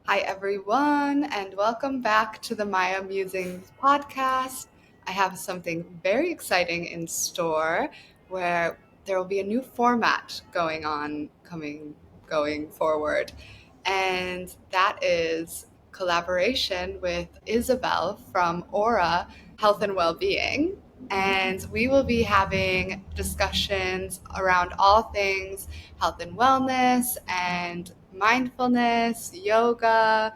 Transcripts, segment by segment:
Hi, everyone, and welcome back to the Maia Musings podcast. I have something very exciting in store where there will be a new format going forward, and that is collaboration with Isobel from Ora Health and Wellbeing. And we will be having discussions around all things health and wellness and mindfulness, yoga,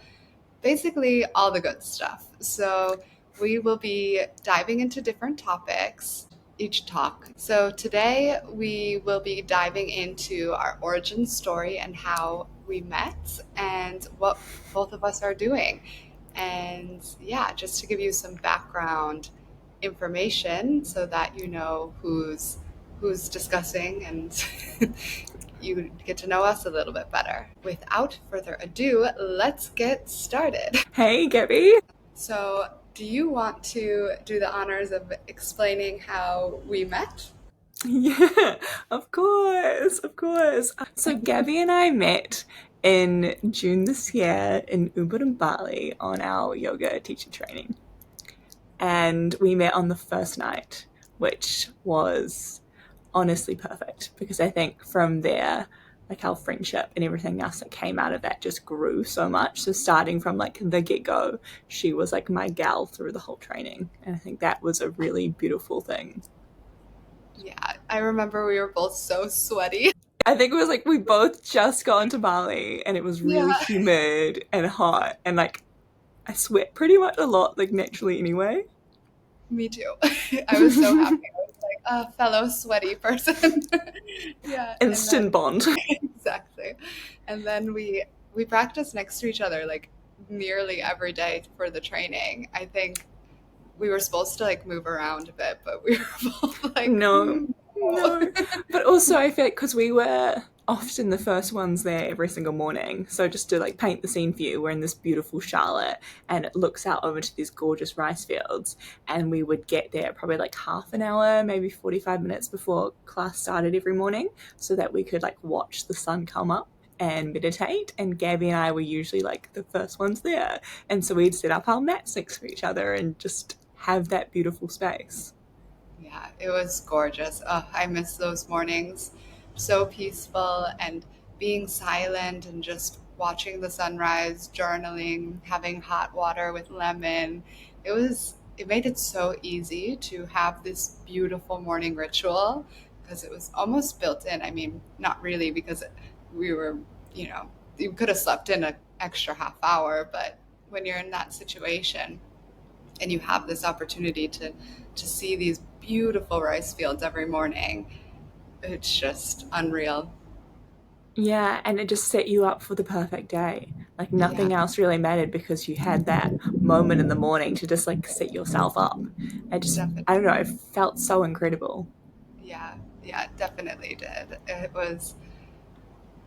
basically all the good stuff. So we will be diving into different topics each talk. So today we will be diving into our origin story and how we met and what both of us are doing. And yeah, just to give you some background information so that you know who's discussing and you get to know us a little bit better. Without further ado, let's get started. Hey, Gabby. So, do you want to do the honors of explaining how we met? Yeah, of course, of course. So Gabby and I met in June this year in Ubud and Bali on our yoga teacher training. And we met on the first night, which was honestly perfect because I think from there, like our friendship and everything else that came out of that just grew so much. So starting from like the get go, she was like my gal through the whole training. And I think that was a really beautiful thing. Yeah, I remember we were both so sweaty. I think it was like we both just got into Bali and it was really Yeah, humid and hot and like I sweat pretty much a lot, like naturally anyway. me too. I was so happy. I was like a fellow sweaty person. Yeah, and then Instant bond. exactly. And then we practiced next to each other like nearly every day for the training. I think we were supposed to like move around a bit, but we were both like, No, no. no. But also I feel like because we were often the first ones there every single morning. So just to like paint the scene for you, we're in this beautiful Charlotte and it looks out over to these gorgeous rice fields. And we would get there probably like half an hour, maybe 45 minutes before class started every morning so that we could like watch the sun come up and meditate. And Gabby and I were usually like the first ones there. And so we'd set up our mats next to each other and just have that beautiful space. Yeah, it was gorgeous. Oh, I miss those mornings. So peaceful and being silent and just watching the sunrise, journaling, having hot water with lemon. It made it so easy to have this beautiful morning ritual because it was almost built in. I mean, not really because we were, you could have slept in an extra half hour, but when you're in that situation, and you have this opportunity to see these beautiful rice fields every morning, it's just unreal. Yeah, and it just set you up for the perfect day. Like Yeah, nothing else really mattered because you had that moment in the morning to just like set yourself up. I don't know, definitely. it felt so incredible. Yeah, yeah, definitely did. It was,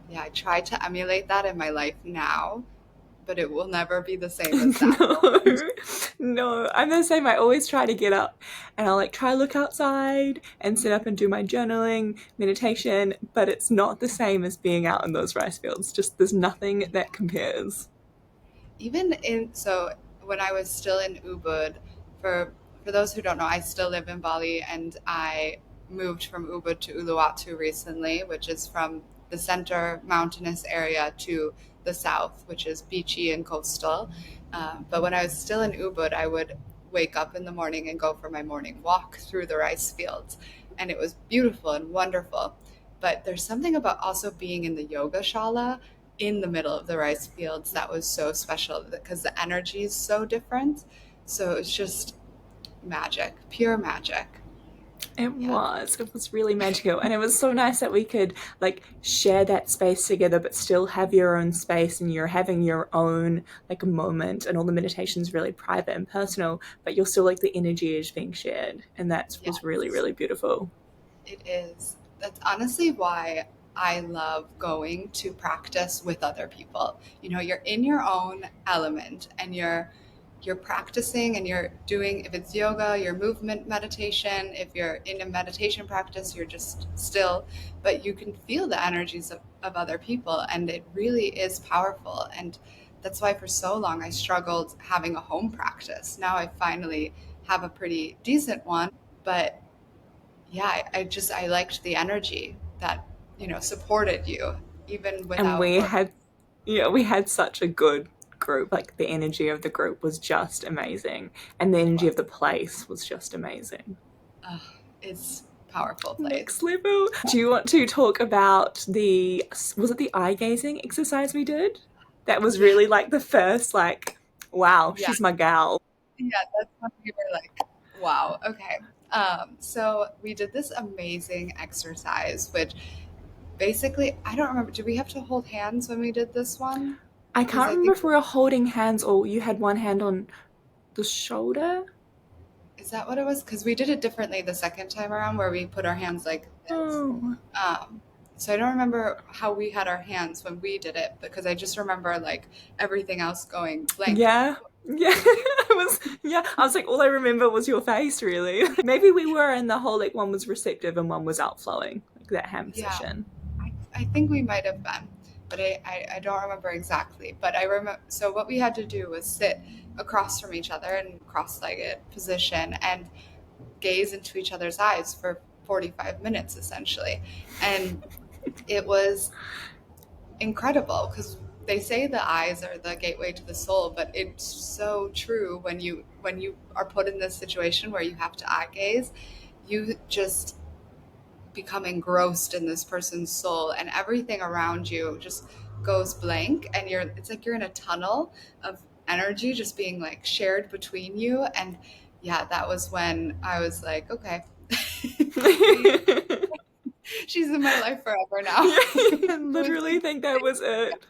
yeah, I try to emulate that in my life now, but it will never be the same as that No, moment. no, I'm the same. I always try to get up and I'll like try look outside and sit up and do my journaling, meditation, but it's not the same as being out in those rice fields. Just there's nothing that compares. Even in so when I was still in Ubud, for those who don't know, I still live in Bali and I moved from Ubud to Uluwatu recently, which is from the center mountainous area to the south, which is beachy and coastal. But when I was still in Ubud, I would wake up in the morning and go for my morning walk through the rice fields, and it was beautiful and wonderful. But there's something about also being in the yoga shala in the middle of the rice fields that was so special because the energy is so different. So it's just magic, pure magic. It Yeah. was. It was really magical. And it was so nice that we could like share that space together, but still have your own space and you're having your own like moment and all the meditation's really private and personal, but you're still like the energy is being shared. And that was really, Yes, really beautiful. it is. That's honestly why I love going to practice with other people. You're in your own element and you're practicing and you're doing, if it's yoga, your movement meditation. If you're in a meditation practice, you're just still, but you can feel the energies of other people, and it really is powerful. And that's why for so long I struggled having a home practice. Now I finally have a pretty decent one, but yeah, I liked the energy that, supported you even And without work. we had such a good group. Like the energy of the group was just amazing, and the It energy was. of the place was just amazing. Ugh, it's a powerful place. Next level. Do you want to talk about was it the eye gazing exercise we did? That was Yeah, really like the first, like, wow, yeah, she's my gal. yeah. That's when we were like, wow, okay. So we did this amazing exercise, which basically, I don't remember. Did we have to hold hands when we did this one? I Because can't I remember think, if we were holding hands or you had one hand on the shoulder. is that what it was? Because we did it differently the second time around, where we put our hands like this. Oh, Um, so I don't remember how we had our hands when we did it, because I just remember like everything else going blank. yeah. Yeah, Did you? I was like, all I remember was your face, really. Maybe we were in the whole, like, one was receptive and one was outflowing, like that hand Yeah, position. I think we might have been, but I don't remember exactly. But I remember, so what we had to do was sit across from each other in cross-legged position and gaze into each other's eyes for 45 minutes essentially. And it was incredible because they say the eyes are the gateway to the soul, but it's so true when you are put in this situation where you have to eye gaze, you just become engrossed in this person's soul, and everything around you just goes blank, and it's like you're in a tunnel of energy just being like shared between you. And yeah, that was when I was like, okay, we she's in my life forever now. Yeah, I It was literally think that was it.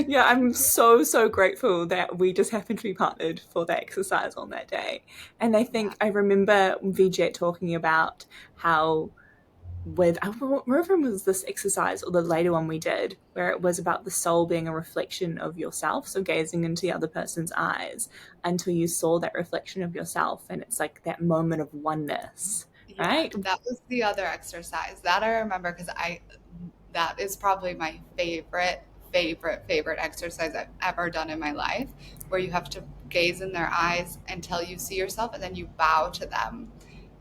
Yeah, I'm so, so grateful that we just happened to be partnered for that exercise on that day. And I yeah, think I remember Vijay talking about how I don't remember if it was this exercise or the later one we did, where it was about the soul being a reflection of yourself. So gazing into the other person's eyes until you saw that reflection of yourself. And it's like that moment of oneness, yeah, right? that was the other exercise that I remember, because I that is probably my favorite exercise I've ever done in my life, where you have to gaze in their eyes until you see yourself and then you bow to them.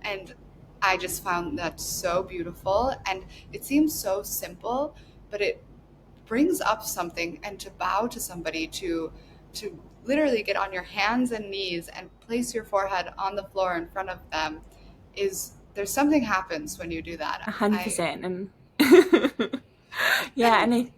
And I just found that so beautiful, and it seems so simple, but it brings up something. And to bow to somebody, to literally get on your hands and knees and place your forehead on the floor in front of them, is there's something happens when you do that. I 100%. And yeah, and and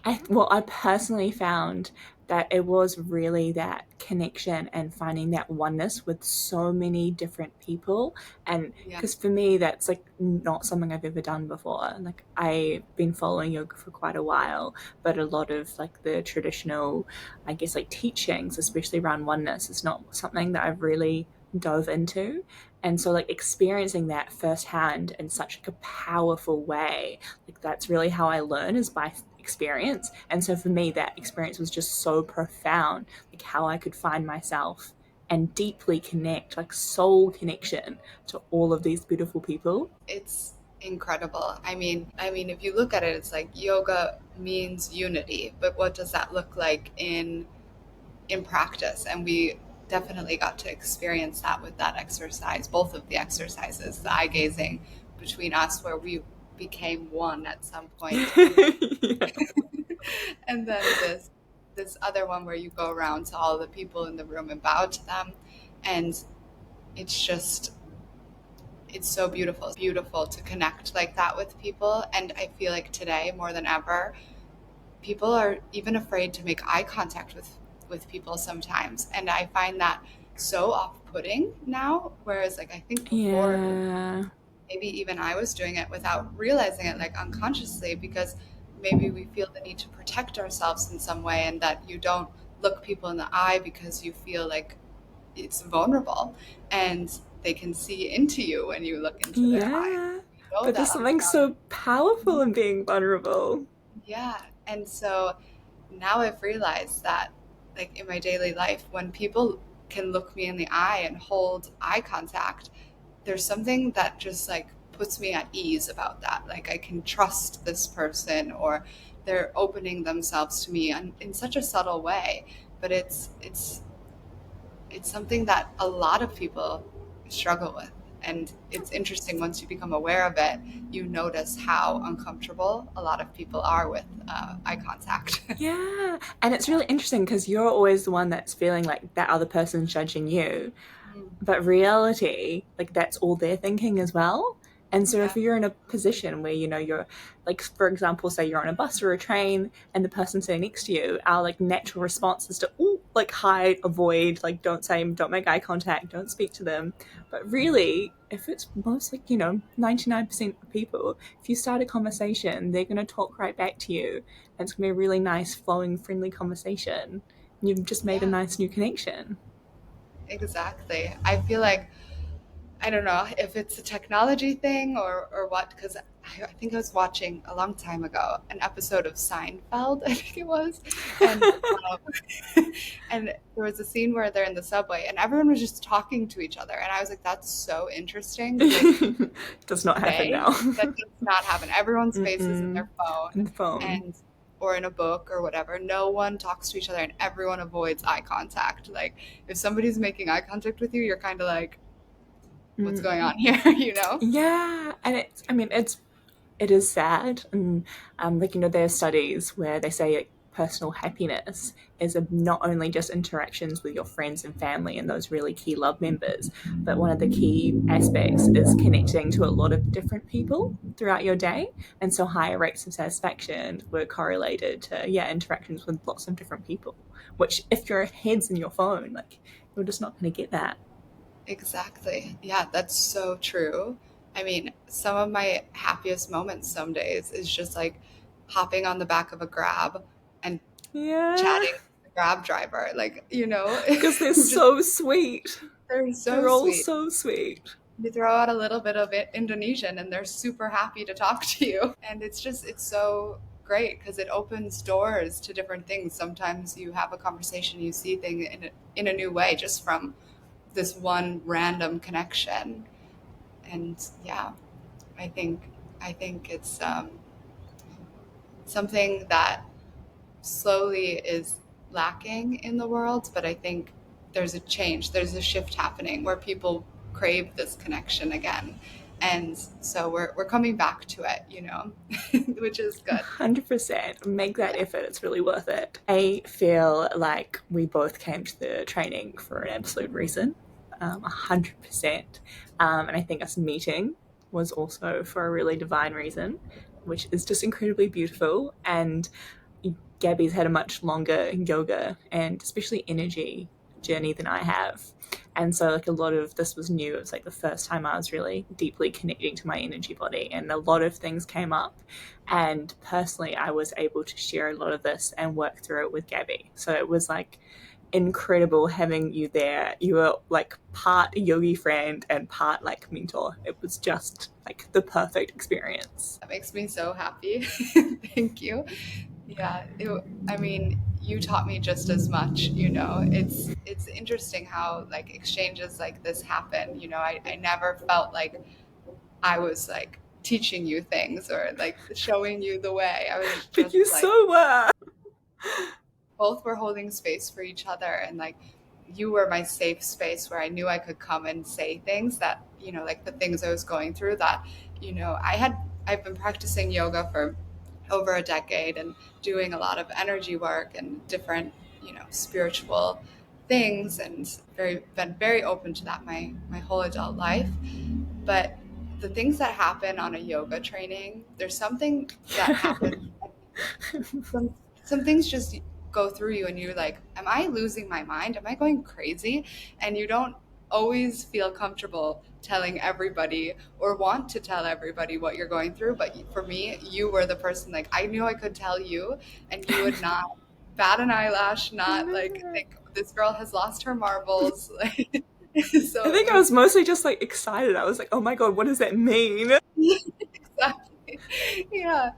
I personally found that it was really that connection and finding that oneness with so many different people. And yeah, because for me, that's like not something I've ever done before. Like I've been following yoga for quite a while, but a lot of like the traditional, I guess, like teachings, especially around oneness, is not something that I've really dove into. And so, like, experiencing that firsthand in such like a powerful way, like that's really how I learn, is by experience. And so for me, that experience was just so profound, like how I could find myself and deeply connect, like soul connection to all of these beautiful people. it's incredible. I mean, if you look at it, it's like yoga means unity, but what does that look like in practice? And we definitely got to experience that with that exercise, both of the exercises, the eye gazing between us, where we became one at some point, and then Yeah. and then this other one where you go around to all the people in the room and bow to them. And it's just, it's so beautiful to connect like that with people. And I feel like today more than ever, people are even afraid to make eye contact with people sometimes, and I find that so off-putting now, whereas like I think before Yeah. maybe even I was doing it without realizing it, like unconsciously, because maybe we feel the need to protect ourselves in some way, and that you don't look people in the eye because you feel like it's vulnerable, and they can see into you when you look into their eyes. Yeah. We know But there's that on something some. so powerful in being vulnerable. Yeah. And so now I've realized that, like in my daily life, when people can look me in the eye and hold eye contact, there's something that just like puts me at ease about that. Like I can trust this person, or they're opening themselves to me in such a subtle way, but it's something that a lot of people struggle with. And it's interesting, once you become aware of it, you notice how uncomfortable a lot of people are with eye contact. Yeah. And it's really interesting because you're always the one that's feeling like that other person's judging you. But reality, like that's all they're thinking as well. And so Yeah, if you're in a position where, you're like, for example, say you're on a bus or a train and the person sitting next to you, our like natural response is to, ooh, like hide, avoid, like don't make eye contact, don't speak to them. But really, if it's most like, 99% of people, if you start a conversation, they're going to talk right back to you. And it's going to be a really nice, flowing, friendly conversation. And you've just made a yeah, nice new connection. exactly. I feel like, I don't know if it's a technology thing or what, because I think I was watching a long time ago an episode of Seinfeld, I think it was, and and there was a scene where they're in the subway and everyone was just talking to each other, and I was like, that's so interesting because like Does not happen today now. that does not happen. Everyone's face is in Mm-mm. their phone And the phone. and or in a book or whatever. No one talks to each other and everyone avoids eye contact. Like if somebody's making eye contact with you, you're kind of like, what's going Mm. on here, you know? Yeah, and it is sad, and like there are studies where they say like, personal happiness is not only just interactions with your friends and family and those really key love members, but one of the key aspects is connecting to a lot of different people throughout your day, and so higher rates of satisfaction were correlated to interactions with lots of different people. Which, if your head's in your phone, like you're just not going to get that. Exactly. Yeah, that's so true. I mean, some of my happiest moments some days is just like hopping on the back of a grab and Yeah, chatting with the grab driver. Like, because they're just so sweet. they're so They're all sweet. so sweet. You throw out a little bit of Indonesian and they're super happy to talk to you. And it's so great because it opens doors to different things. Sometimes you have a conversation, you see things in a new way just from this one random connection. And yeah, I think I think it's something that slowly is lacking in the world, but I think there's a change, there's a shift happening where people crave this connection again. And so we're coming back to it, which is good. 100%. Make that Yeah. effort. It's really worth it. I feel like we both came to the training for an absolute reason. 100%. And I think us meeting was also for a really divine reason, which is just incredibly beautiful. And Gabby's had a much longer yoga and especially energy journey than I have. And so, like, a lot of this was new. It was like the first time I was really deeply connecting to my energy body, and a lot of things came up. And personally, I was able to share a lot of this and work through it with Gabby. So it was like incredible having you there. You were like part yogi friend and part like mentor. It was just like the perfect experience. That makes me so happy. Thank you. Yeah, I mean, you taught me just as much, It's interesting how like exchanges like this happen. I never felt like I was like teaching you things or like showing you the way. I was But just you like so were. both were holding space for each other, and like you were my safe space where I knew I could come and say things that, like the things I was going through that, I've been practicing yoga for over a decade and doing a lot of energy work and different, spiritual things, and been very open to that my whole adult life. But the things that happen on a yoga training, there's something that happens. Some things just go through you, and you're like, am I losing my mind? Am I going crazy? And you don't always feel comfortable telling everybody or want to tell everybody what you're going through. But for me, you were the person, like, I knew I could tell you, and you would not bat an eyelash, not like No. think this girl has lost her marbles. Like, I so think I was mostly just like excited. I was like, oh my god, what does that mean? exactly. Yeah.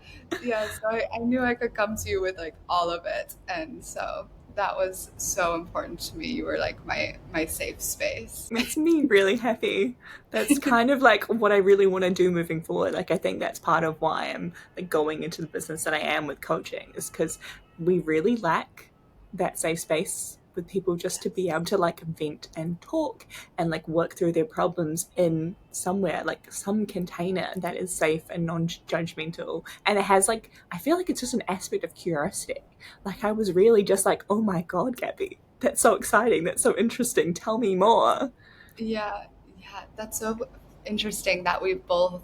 Yeah. So I knew I could come to you with like all of it. And so that was so important to me. You were like my safe space. Makes me really happy. That's kind of like what I really want to do moving forward. Like I think that's part of why I'm like going into the business that I am with coaching is because we really lack that safe space with people just to be able to like vent and talk and like work through their problems in somewhere like some container that is safe and non-judgmental, and it has like I feel like it's just an aspect of curiosity. Like I was really just like, oh my god, Gabby, that's so exciting, that's so interesting, tell me more. Yeah, yeah, that's so interesting that we both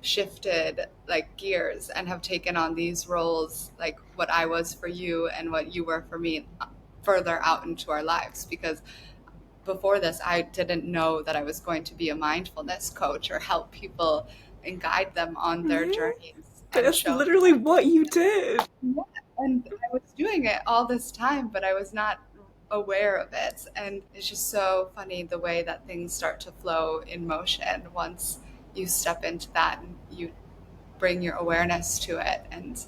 shifted like gears and have taken on these roles, like what I was for you and what you were for me, further out into our lives. Because before this, I didn't know that I was going to be a mindfulness coach or help people and guide them on their Yeah, journeys but and that's show literally what you did. yeah, and I was doing it all this time, but I was not aware of it. And it's just so funny the way that things start to flow in motion once you step into that and you bring your awareness to it. And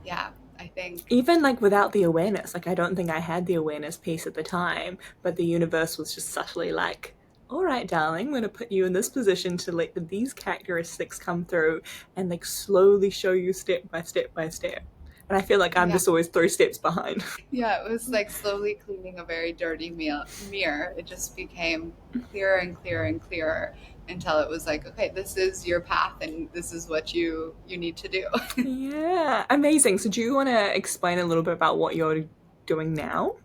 yeah, I think, Even like without the awareness, like I don't think I had the awareness piece at the time, but the universe was just subtly like, all right, darling, I'm going to put you in this position to let these characteristics come through and like slowly show you step by step by step. And I feel like I'm yeah, just always 3 steps behind. yeah, it was like slowly cleaning a very dirty mirror. It just became clearer and clearer and clearer until it was like, okay, this is your path and this is what you need to do. Yeah, amazing. So, do you want to explain a little bit about what you're doing now?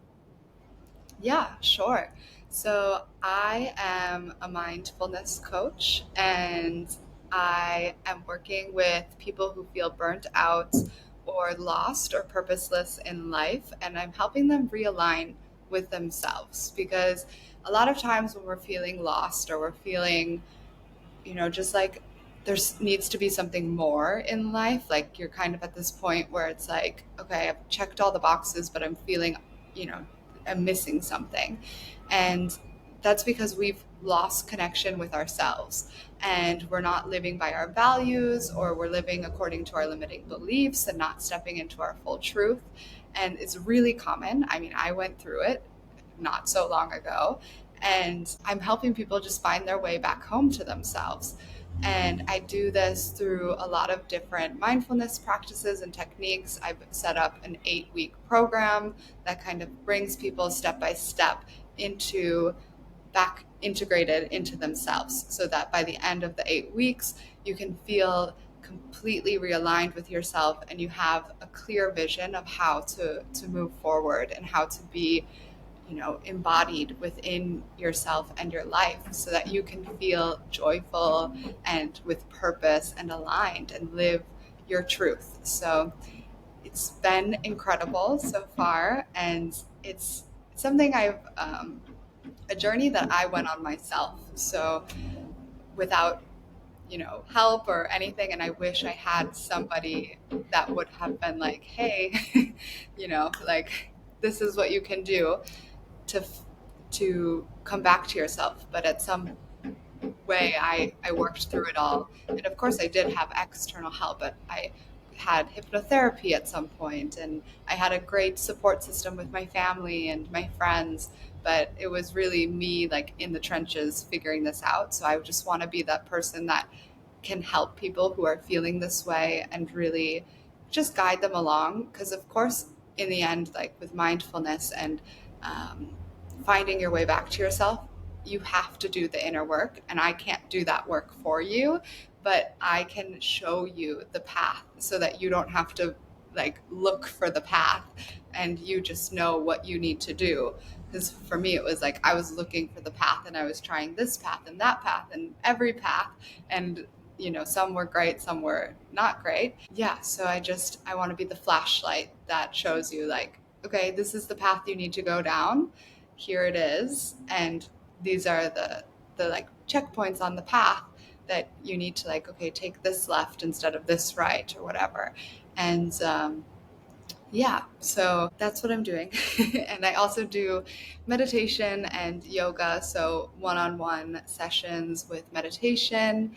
Yeah, sure. So I am a mindfulness coach and I am working with people who feel burnt out or lost or purposeless in life. And I'm helping them realign with themselves because a lot of times when we're feeling lost or we're feeling just like needs to be something more in life. Like you're kind of at this point where it's like, okay, I've checked all the boxes, but I'm feeling, you know, I'm missing something. And that's because we've lost connection with ourselves and we're not living by our values or we're living according to our limiting beliefs and not stepping into our full truth. And it's really common. I mean, I went through it not so long ago. And I'm helping people just find their way back home to themselves. And I do this through a lot of different mindfulness practices and techniques. I've set up an 8-week program that kind of brings people step by step into back integrated into themselves so that by the end of the 8 weeks, you can feel completely realigned with yourself and you have a clear vision of how to move forward and how to be embodied within yourself and your life so that you can feel joyful and with purpose and aligned and live your truth. So it's been incredible so far. And it's something a journey that I went on myself. So without, help or anything. And I wish I had somebody that would have been like, hey, like, this is what you can do to to come back to yourself. But at some way, I worked through it all, and of course I did have external help. But I had hypnotherapy at some point, and I had a great support system with my family and my friends. But it was really me, like in the trenches, figuring this out. So I just want to be that person that can help people who are feeling this way and really just guide them along. Because, of course, in the end, like with mindfulness and um, finding your way back to yourself, you have to do the inner work. And I can't do that work for you, but I can show you the path so that you don't have to like look for the path and you just know what you need to do. Because for me, it was like I was looking for the path and I was trying this path and that path and every path. And some were great, some were not great. Yeah, so I want to be the flashlight that shows you like, okay, this is the path you need to go down. Here it is, and these are the like checkpoints on the path that you need to like, okay, take this left instead of this right or whatever. And yeah, so that's what I'm doing. And I also do meditation and yoga, so one-on-one sessions with meditation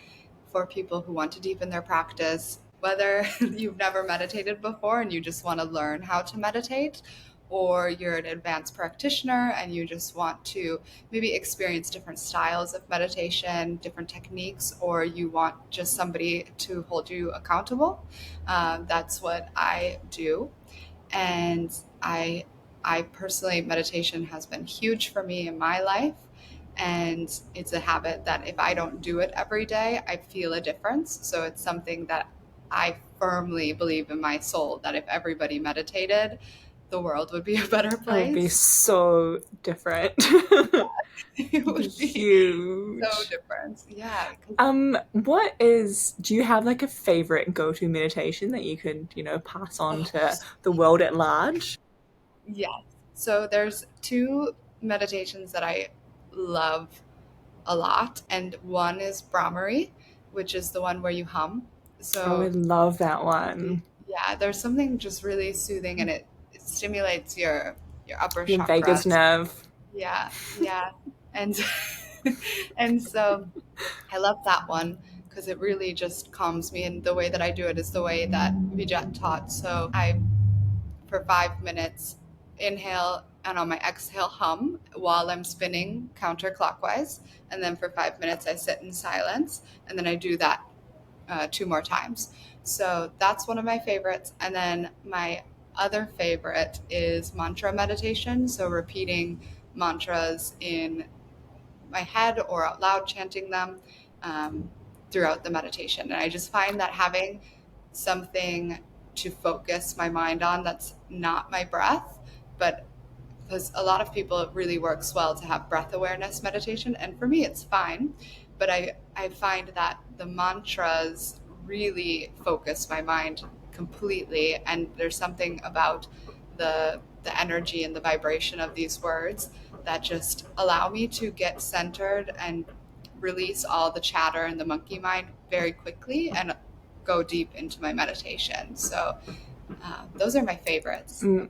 for people who want to deepen their practice, whether you've never meditated before and you just want to learn how to meditate, or you're an advanced practitioner and you just want to maybe experience different styles of meditation, different techniques, or you want just somebody to hold you accountable. That's what I do. And I personally, meditation has been huge for me in my life. And it's a habit that if I don't do it every day, I feel a difference. So it's something that I firmly believe in my soul that if everybody meditated, the world would be a better It would be place. so different. It It'd be would be so huge. different. Yeah. Do you have like a favorite go-to meditation that you could, pass on Oh, to the world at large? yes. So there's two meditations that I love a lot, and one is Brahmari, which is the one where you hum. Oh, I So love that one. yeah, there's something just really soothing, and it stimulates your upper Your vagus chakras. nerve. Yeah, yeah, and and so I love that one because it really just calms me, and the way that I do it is the way that Vijat taught. So I, for 5 minutes, inhale, and on my exhale hum while I'm spinning counterclockwise, and then for 5 minutes I sit in silence, and then I do that two more times. So that's one of my favorites. And then my other favorite is mantra meditation. So repeating mantras in my head or out loud, chanting them um, throughout the meditation. And I just find that having something to focus my mind on that's not my breath, but because a lot of people, it really works well to have breath awareness meditation, and for me it's fine, but I find that the mantras really focus my mind completely, and there's something about the energy and the vibration of these words that just allow me to get centered and release all the chatter and the monkey mind very quickly and go deep into my meditation. So those are my favorites. Mm,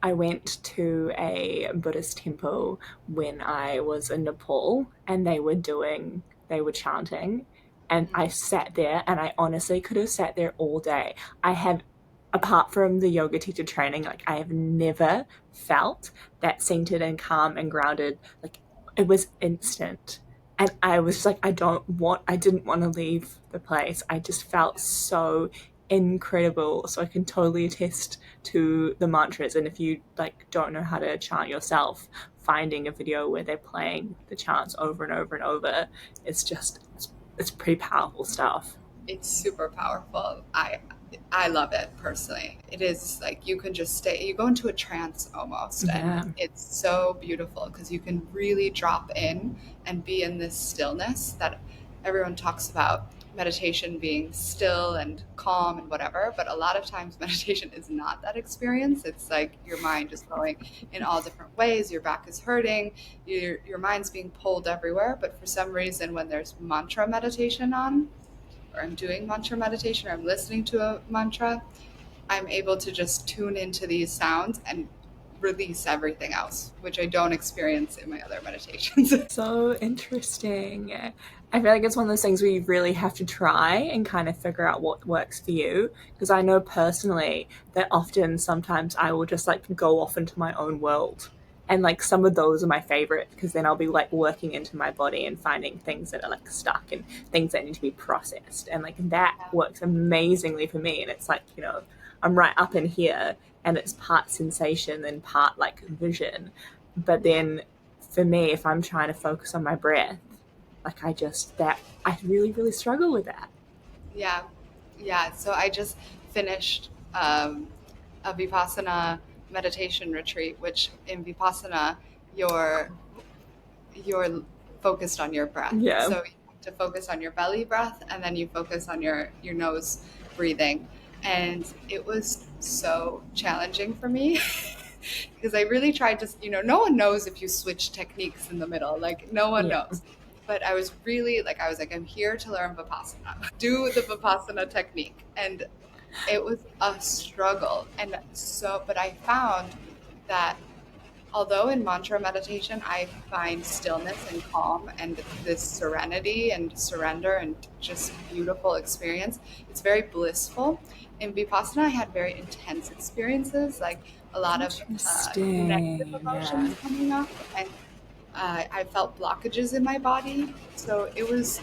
I went to a Buddhist temple when I was in Nepal, and they were chanting, and I Mm-hmm. sat there, and I honestly could have sat there all day. I have, apart from the yoga teacher training, like I have never felt that centered and calm and grounded. Like it was instant. And I was just like, I didn't want to leave the place. I just felt so incredible. So I can totally attest to the mantras. And if you like don't know how to chant yourself, finding a video where they're playing the chants over and over and over, it's pretty powerful stuff. It's super powerful. I love it personally. It is like you can just stay, you go into a trance almost, and Yeah. it's so beautiful because you can really drop in and be in this stillness that everyone talks about meditation being still and calm and whatever, but a lot of times meditation is not that experience. It's like your mind is going in all different ways, your back is hurting, your mind's being pulled everywhere, but for some reason when there's mantra meditation on, or I'm doing mantra meditation, or I'm listening to a mantra, I'm able to just tune into these sounds and release everything else, which I don't experience in my other meditations. So interesting. I feel like it's one of those things where you really have to try and kind of figure out what works for you. Because I know personally that often sometimes I will just like go off into my own world. And like some of those are my favorite because then I'll be like working into my body and finding things that are like stuck and things that need to be processed. And like that works amazingly for me. And it's like, I'm right up in here and it's part sensation and part like vision. But Yeah, then for me, if I'm trying to focus on my breath, like I really, really struggle with that. yeah, yeah. So I just finished a Vipassana meditation retreat, which in Vipassana, you're you're focused on your breath. Yeah. So you have to focus on your belly breath, and then you focus on your nose breathing. And it was so challenging for me because I really tried to, no one knows if you switch techniques in the middle, like no one Yeah. knows. But I was really like, I was like, I'm here to learn Vipassana, do the Vipassana technique. And it was a struggle. And so, but I found that although in mantra meditation I find stillness and calm and this serenity and surrender and just beautiful experience, it's very blissful. In Vipassana, I had very intense experiences, like a lot of negative Interesting. Yeah. emotions coming up, and I felt blockages in my body. So it was,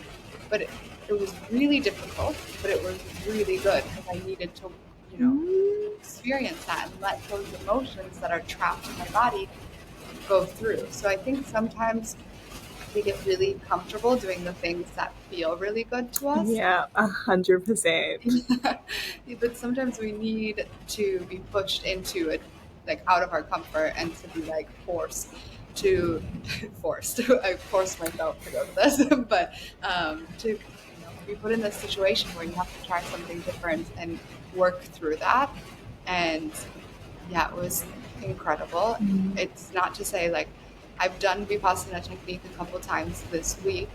but it was really difficult, but it was really good because I needed to, you know, Mm, experience that and let those emotions that are trapped in my body go through. So I think sometimes we get really comfortable doing the things that feel really good to us. yeah, 100%. But sometimes we need to be pushed into it, like out of our comfort, and to be like forced to forced. I forced myself to go to this, but to be put in this situation where you have to try something different and work through that. And yeah, it was incredible. Mm, It's not to say like I've done Vipassana technique a couple times this week,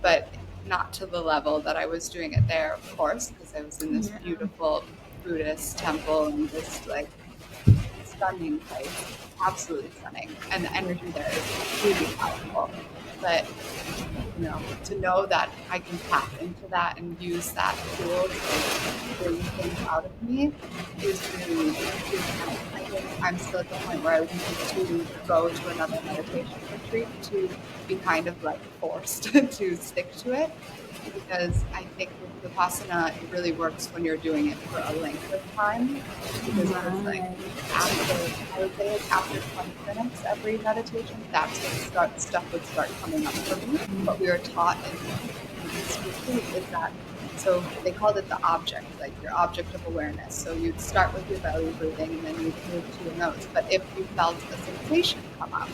but not to the level that I was doing it there, of course, because I was in this yeah. beautiful Buddhist temple and this like stunning place, absolutely stunning, and the energy there is really powerful. But to know that I can tap into that and use that tool to bring things out of me is really, really nice. I think I'm still at the point where I would need to go to another meditation retreat to be kind of like forced to stick to it. Because I think with Vipassana, it really works when you're doing it for a length of time. Because it was like Right. after, I would say like after 20 minutes every meditation, that's when stuff would start coming up for me. What we were taught in this retreat is that, so they called it the object, like your object of awareness. So you'd start with your belly breathing and then you'd move to your nose. But if you felt a sensation come up,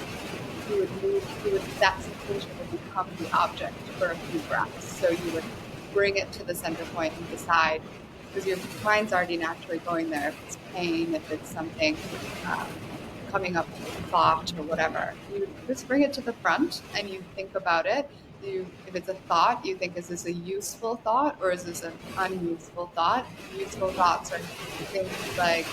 that sensation would become the object for a few breaths. So you would bring it to the center point and decide, because your mind's already naturally going there. If it's pain, if it's something um, coming up with a thought or whatever, you just bring it to the front and you think about it. If it's a thought, you think, is this a useful thought or is this an unuseful thought? Useful thoughts are things like,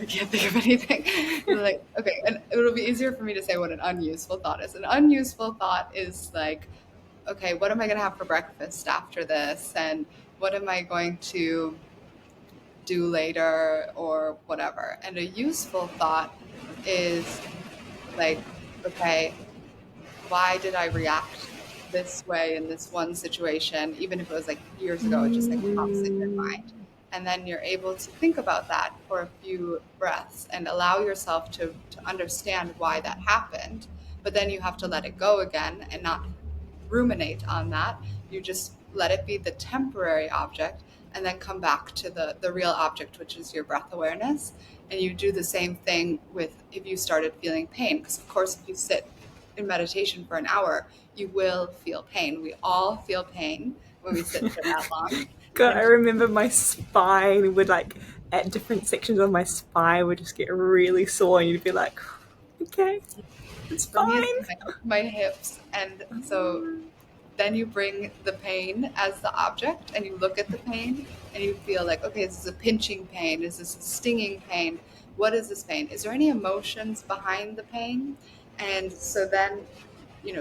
I can't think of anything. Like, okay, and it'll be easier for me to say what an unuseful thought is. An unuseful thought is like, okay, what am I going to have for breakfast after this? And what am I going to do later or whatever? And a useful thought is like, okay, why did I react this way in this one situation, even if it was like years ago, it just like pops in your Mm, mind. And then you're able to think about that for a few breaths and allow yourself to understand why that happened. But then you have to let it go again and not ruminate on that. You just let it be the temporary object and then come back to the real object, which is your breath awareness. And you do the same thing with if you started feeling pain. Because, of course, if you sit in meditation for an hour, you will feel pain. We all feel pain when we sit for that long. God, I And remember my spine would like at different sections of my spine would just get really sore, and you'd be like, "Okay, it's for me, it's fine." my hips. And so then you bring the pain as the object and you look at the pain and you feel like, okay, is this a pinching pain? Is this a stinging pain? What is this pain? Is there any emotions behind the pain? And so then,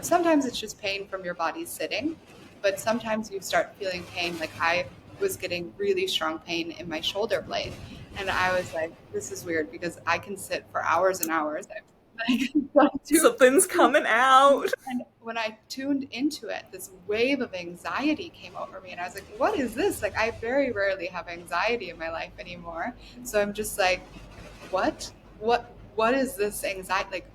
sometimes it's just pain from your body sitting, but sometimes you start feeling pain. Like I was getting really strong pain in my shoulder blade. And I was like, this is weird because I can sit for hours and hours. I don't do Something's coming out. and when I tuned into it, this wave of anxiety came over me. And I was like, what is this? Like, I very rarely have anxiety in my life anymore. So I'm just like, what? What is this anxiety? Like,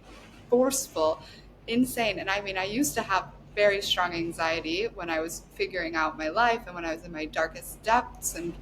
forceful, insane. And I mean, I used to have very strong anxiety when I was figuring out my life and when I was in my darkest depths and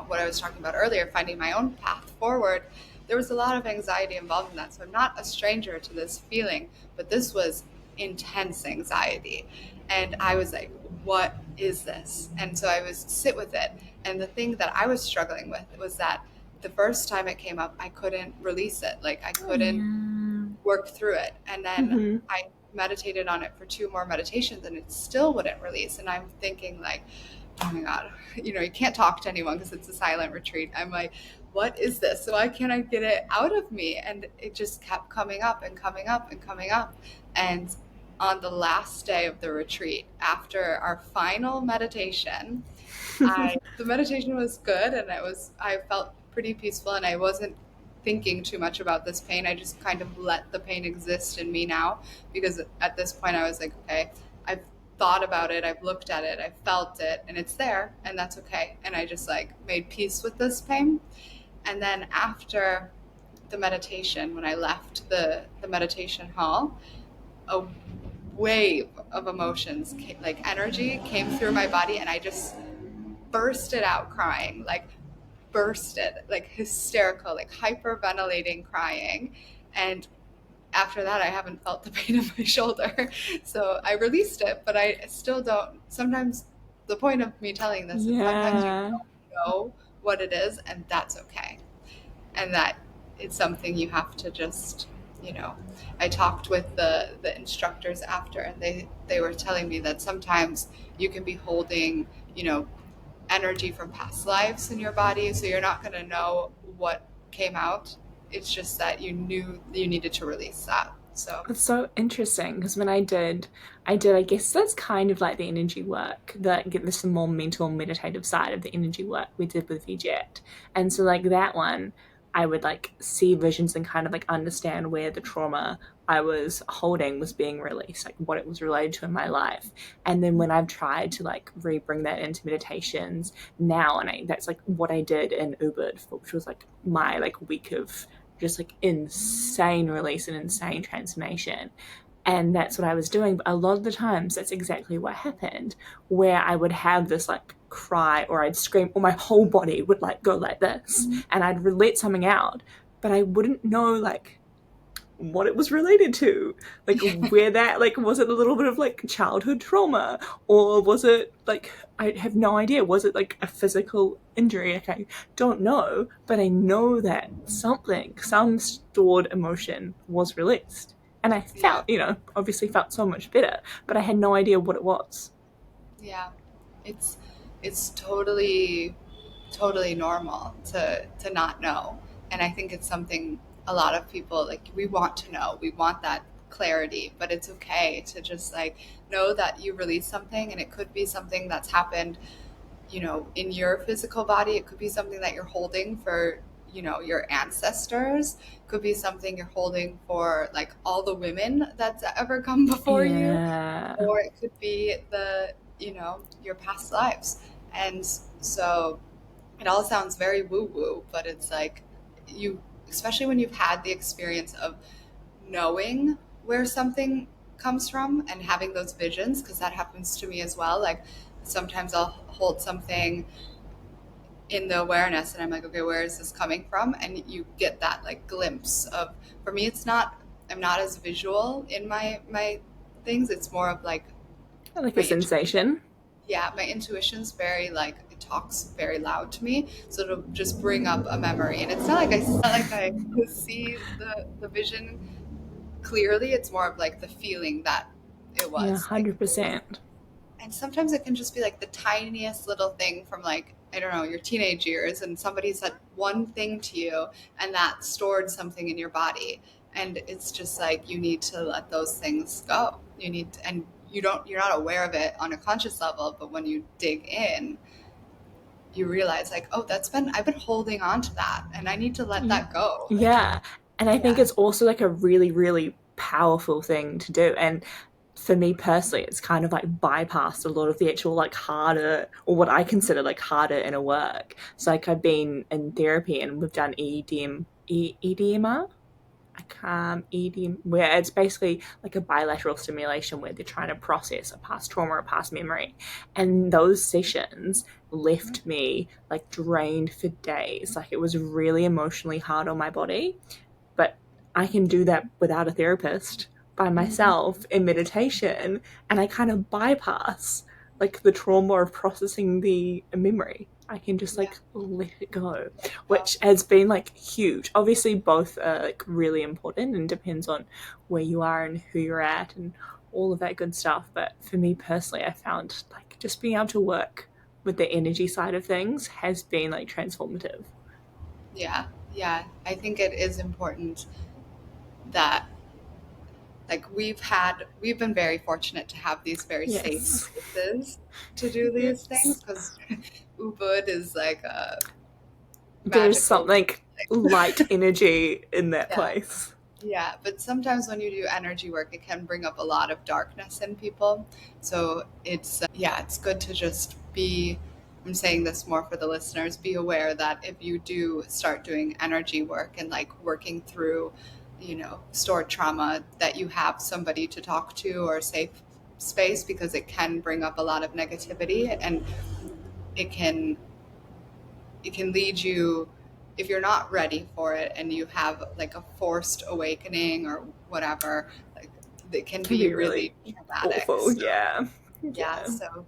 what I was talking about earlier, finding my own path forward. There was a lot of anxiety involved in that. So I'm not a stranger to this feeling, but this was intense anxiety. And I was like, what is this? And so I was sit with it. And the thing that I was struggling with was that the first time it came up, I couldn't release it. Like I Oh couldn't yeah. work through it. And then Mm-hmm. I meditated on it for two more meditations and it still wouldn't release. And I'm thinking like, oh my God, you can't talk to anyone because it's a silent retreat. I'm like, what is this? Why can't I get it out of me? And it just kept coming up and coming up and coming up. And on the last day of the retreat, after our final meditation, I the meditation was good, and I felt pretty peaceful, and I wasn't thinking too much about this pain. I just kind of let the pain exist in me now, because at this point I was like, okay, I've thought about it, I've looked at it, I've felt it, and it's there, and that's okay. And I just like made peace with this pain. And then after the meditation, when I left the meditation hall, a wave of emotions, like energy, came through my body, and I just bursted out crying, like bursted, like hysterical, like hyperventilating crying. And after that, I haven't felt the pain in my shoulder. So I released it, but I still don't. Sometimes the point of me telling this is sometimes you Yeah. don't know what it is, and that's okay. And that it's something you have to just, you know, I talked with the instructors after, and they were telling me that sometimes you can be holding, you know, energy from past lives in your body, so you're not going to know what came out. It's just that you knew you needed to release that. So It's so interesting because when I guess that's kind of like the energy work, that get this more mental meditative side of the energy work we did with Vijet. And so like that one, I would like see visions and kind of like understand where the trauma I was holding was being released, like what it was related to in my life. And then when I've tried to like re-bring that into meditations now, and that's like what I did in Ubud, which was like my like week of just like insane release and insane transformation. And that's what I was doing. But a lot of the times, that's exactly what happened, where I would have this like cry or I'd scream, or my whole body would like go like this, and I'd let something out, but I wouldn't know like what it was related to, like where that, like was it a little bit of like childhood trauma, or was it like, I have no idea, was it like a physical injury, like I don't know, but I know that some stored emotion was released, and I yeah, felt, obviously felt so much better, but I had no idea what it was. yeah, it's it's totally normal to not know. And I think it's something a lot of people, like, we want to know, we want that clarity, but it's okay to just like know that you release something, and it could be something that's happened, you know, in your physical body. It could be something that you're holding for, you know, your ancestors. It could be something you're holding for like all the women that's ever come before you, Yeah. or it could be the, you know, your past lives. And so it all sounds very woo woo, but it's like, you, especially when you've had the experience of knowing where something comes from and having those visions, because that happens to me as well. Like sometimes I'll hold something in the awareness, and I'm like, okay, where is this coming from? And you get that like glimpse of, for me, it's not, I'm not as visual in my things. It's more of like Like a my intuition. sensation. Yeah, my intuition's very like, it talks very loud to me, so it'll just bring up a memory. And it's not like I see the vision clearly. It's more of like the feeling that it Yeah, was like. 100%. And sometimes it can just be like the tiniest little thing from like, I don't know, your teenage years, and somebody said one thing to you, and that stored something in your body. And it's just like, you need to let those things go. You need to, and you're not aware of it on a conscious level, but when you dig in, you realize like, oh, I've been holding on to that, and I need to let that go. Like, Yeah. And I think yeah, it's also like a really, really powerful thing to do. And for me personally, it's kind of like bypassed a lot of the actual like harder, or what I consider like harder inner work. So like I've been in therapy and we've done EDMR, EDM, where it's basically like a bilateral stimulation where they're trying to process a past trauma or a past memory. And those sessions left me like drained for days. Like it was really emotionally hard on my body, but I can do that without a therapist by myself in meditation, and I kind of bypass like the trauma of processing the memory. I can just yeah, like let it go, go. which has been like huge. Obviously both are like really important and depends on where you are and who you're at and all of that good stuff, but for me personally, I found like just being able to work with the energy side of things has been like transformative. Yeah, yeah. I think it is important that like we've been very fortunate to have these very safe Yes. spaces to do these things Yes. because Ubud is like a There's magical something light energy in that yeah. place. Yeah, but sometimes when you do energy work, it can bring up a lot of darkness in people. So yeah, it's good to just be, I'm saying this more for the listeners, be aware that if you do start doing energy work and like working through, stored trauma, that you have somebody to talk to or a safe space because it can bring up a lot of negativity and it can it can lead you if you're not ready for it and you have like a forced awakening or whatever, like it can Can be be really really traumatic. awful. So Yeah. yeah, Yeah. so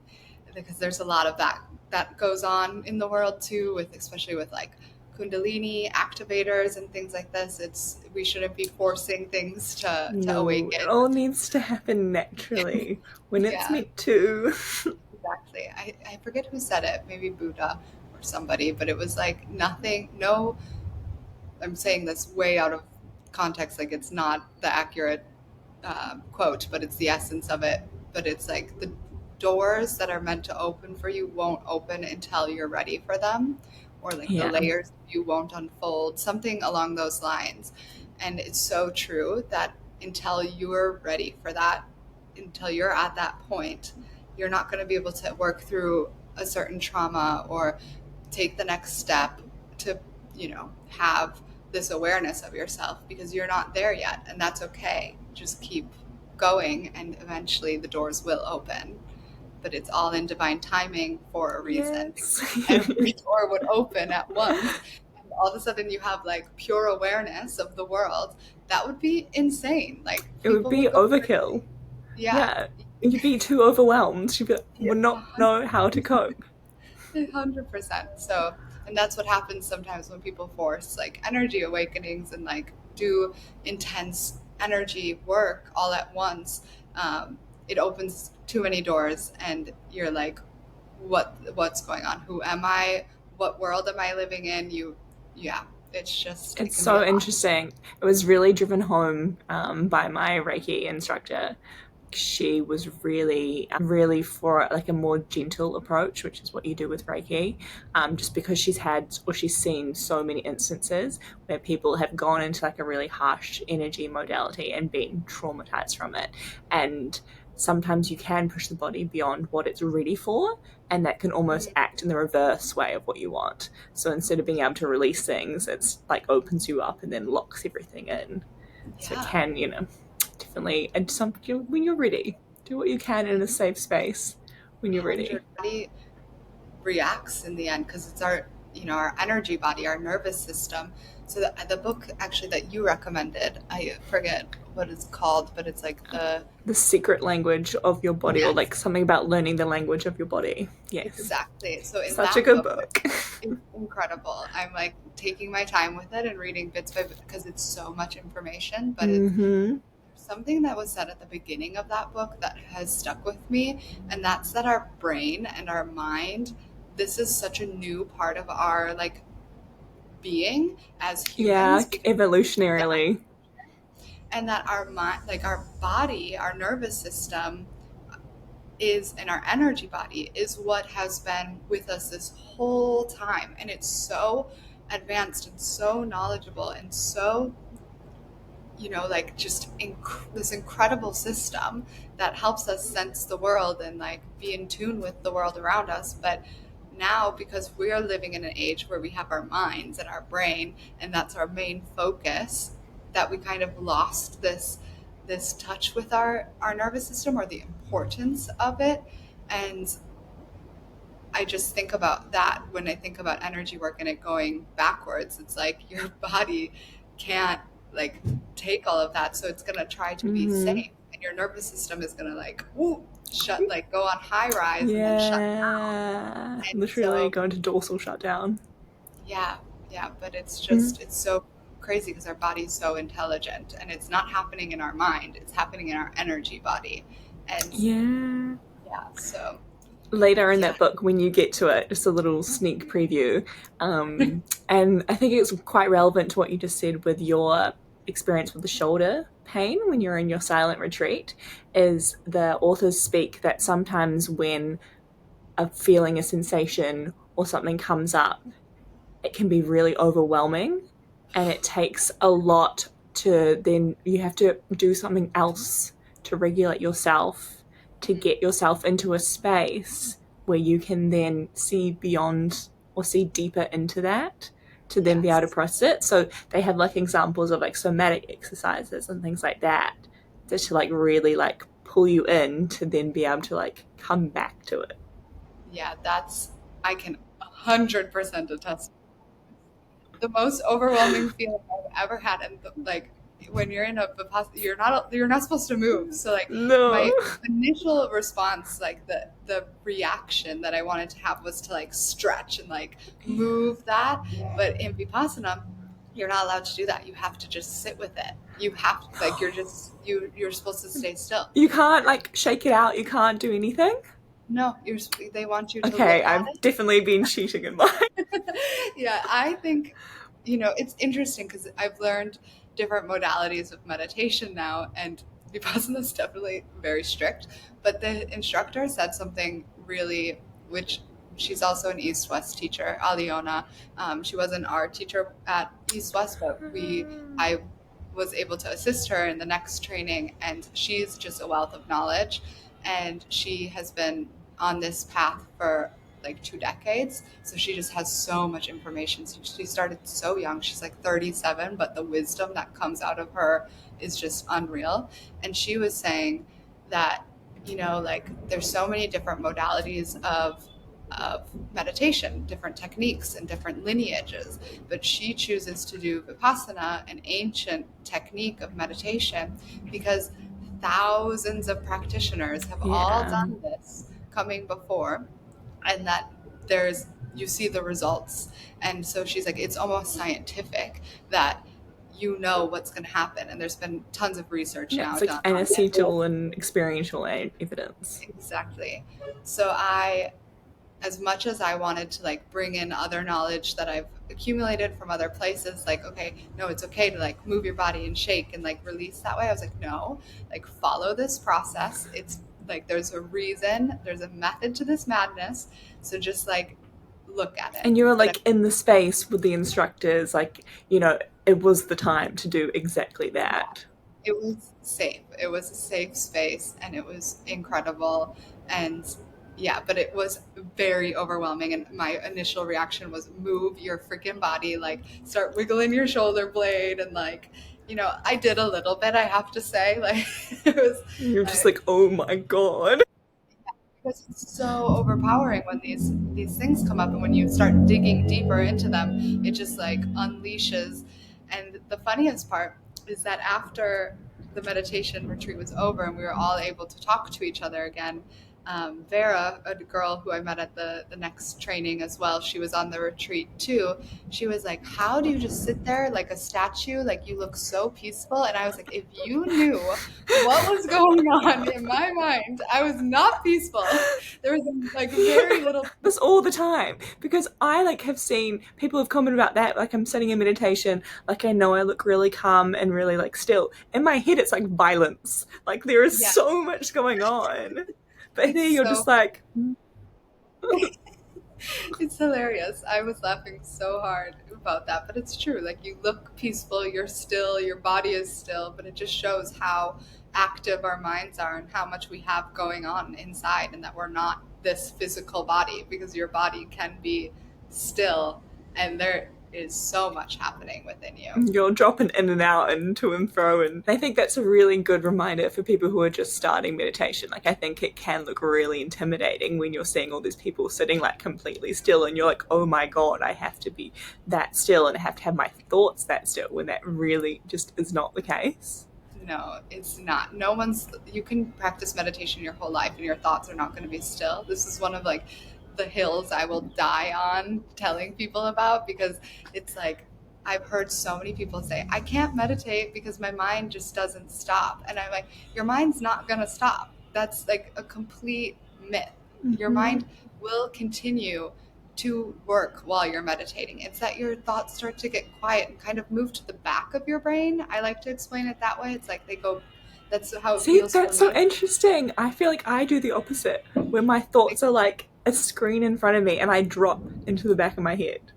because there's a lot of that goes on in the world too, with especially with like kundalini activators and things like this. It's we shouldn't be forcing things to No, awaken. it all needs to happen naturally when it's Yeah, meant to. exactly. I forget who said it, maybe Buddha or somebody, but it was like nothing, no, I'm saying this way out of context, like it's not the accurate quote, but it's the essence of it. But it's like the doors that are meant to open for you won't open until you're ready for them, or like the Yeah. layers of you won't unfold, something along those lines. And it's so true that until you're ready for that, until you're at that point, you're not going to be able to work through a certain trauma or take the next step to, have this awareness of yourself because you're not there yet. And that's okay. Just keep going, and eventually the doors will open. But it's all in divine timing for a reason. Yes. Every door would open at once, and all of a sudden you have like pure awareness of the world. That would be insane. Like It would people be would go crazy. overkill. Yeah. Yeah. You'd be too overwhelmed. You'd be like, Yeah. would not know how to cope. 100%. So, and that's what happens sometimes when people force like energy awakenings and like do intense energy work all at once. It opens too many doors, and you're like, what's going on? Who am I? What world am I living in? Yeah. It It's can be a so lot. interesting. It was really driven home by my Reiki instructor. She was really for like a more gentle approach, which is what you do with Reiki, just because she's seen so many instances where people have gone into like a really harsh energy modality and been traumatized from it. And sometimes you can push the body beyond what it's ready for, and that can almost Mhm. act in the reverse way of what you want. So instead of being able to release things, it's like opens you up and then locks everything in. So it Yeah. can, definitely, and when you're ready, do what you can in a safe space when you're 100 ready. body reacts in the end because it's our our energy body, our nervous system. So the book actually that you recommended, I forget what it's called, but it's like the The secret language of your body, or yes, like something about learning the language of your body. Yes, exactly. So in such a that good book, book. it's incredible. I'm like taking my time with it and reading bits by bit because it's so much information, but it's Mm-hmm. something that was said at the beginning of that book that has stuck with me, and that's that our brain and our mind, this is such a new part of our like being as Yeah, humans because the evolutionarily. and that our mind, like our body, our nervous system is, and our energy body is what has been with us this whole time, and it's so advanced and so knowledgeable and so like just this incredible system that helps us sense the world and like be in tune with the world around us. But now, because we're living in an age where we have our minds and our brain, and that's our main focus, that we kind of lost this touch with our nervous system or the importance of it. And I just think about that when I think about energy work and it going backwards. It's like your body can't like take all of that, so it's gonna try to be Mm-hmm. safe, and your nervous system is gonna like woo, shut, like go on high rise and then shut down. Yeah, And literally so going to dorsal shutdown. yeah, yeah, but Mm. it's so crazy because our body's so intelligent, and it's not happening in our mind; it's happening in our energy body, and Yeah. yeah, so. later in Yeah. that book when you get to it, just a little sneak preview. And I think it's quite relevant to what you just said with your experience with the shoulder pain when you're in your silent retreat. Is the authors speak that sometimes when a feeling, a sensation, or something comes up, it can be really overwhelming, and it takes a lot to then you have to do something else to regulate yourself, to Mhm. get yourself into a space where you can then see beyond or see deeper into that, to then be able to Yes. process it. So they have like examples of like somatic exercises and things like that, just to like really like pull you in to then be able to like come back to it. Yeah, I can 100% attest. The most overwhelming feeling I've ever had, and like when you're in a Vipassana, you're not supposed to move. So like No. my initial response, like the reaction that I wanted to have was to like stretch and like move that. But in Vipassana, you're not allowed to do that. You have to just sit with it. You have to, like you're supposed to stay still. You can't like shake it out. You can't do anything. No, they want you to Okay, look at I've definitely been cheating in mine. yeah, I think, it's interesting because I've learned different modalities of meditation now, and Vipassana is definitely very strict. But the instructor said something really, which she's also an East West teacher, Aliona. She wasn't our teacher at East West, but I was able to assist her in the next training, and she's just a wealth of knowledge, and she has been on this path for like 2 decades. So she just has so much information. So she started so young. She's like 37, but the wisdom that comes out of her is just unreal. And she was saying that, like there's so many different modalities of meditation, different techniques and different lineages. But she chooses to do Vipassana, an ancient technique of meditation, because thousands of practitioners have all Yeah. done this coming before, and that there's you see the results. And so she's like, it's almost scientific that what's going to happen, and there's been tons of research Yeah, now it's like done on it. anesthetical and experiential evidence. Exactly. So I as much as I wanted to like bring in other knowledge that I've accumulated from other places, like, okay, no, it's okay to like move your body and shake and like release that way. I was like, no, like follow this process. It's like there's a reason, there's a method to this madness. So just like look at it. And you were But like in the space with the instructors, like, it was the time to do exactly yeah, that. it was safe. It was a safe space, and it was incredible. And yeah, but it was very overwhelming. And my initial reaction was move your freaking body, like start wiggling your shoulder blade. And like, I did a little bit, I have to say. Like, it was, You're just I, like, oh my God. because it's so overpowering when these things come up, and when you start digging deeper into them, it just like unleashes. And the funniest part is that after the meditation retreat was over and we were all able to talk to each other again, Vera, a girl who I met at the next training as well, she was on the retreat too. She was like, how do you just sit there like a statue, like you look so peaceful? And I was like, if you knew what was going on in my mind, I was not peaceful. There was like very little. This all the time because I like have seen people have commented about that. Like I'm sitting in meditation, like I know I look really calm and really like still. In my head, it's like violence. Like there is Yeah, so much going on, but it's there you're just so like, it's hilarious. I was laughing so hard about that, but it's true. Like you look peaceful, you're still, your body is still, but it just shows how active our minds are and how much we have going on inside, and that we're not this physical body, because your body can be still and there is so much happening within you. you're dropping in and out and to and fro. And I think that's a really good reminder for people who are just starting meditation. Like, I think it can look really intimidating when you're seeing all these people sitting like completely still and you're like, oh my God, I have to be that still and I have to have my thoughts that still, when that really just is not the case. No, it's not. You can practice meditation your whole life and your thoughts are not going to be still. This is one of like the hills I will die on telling people about, because it's like I've heard so many people say, I can't meditate because my mind just doesn't stop. And I'm like, your mind's not going to stop. That's like a complete myth. Your mind will continue to work while you're meditating. It's that your thoughts start to get quiet and kind of move to the back of your brain. I like to explain it that way. It's like they go, that's how it See, feels for that's so me. interesting. I feel like I do the opposite, where my thoughts are like a screen in front of me and I drop into the back of my head.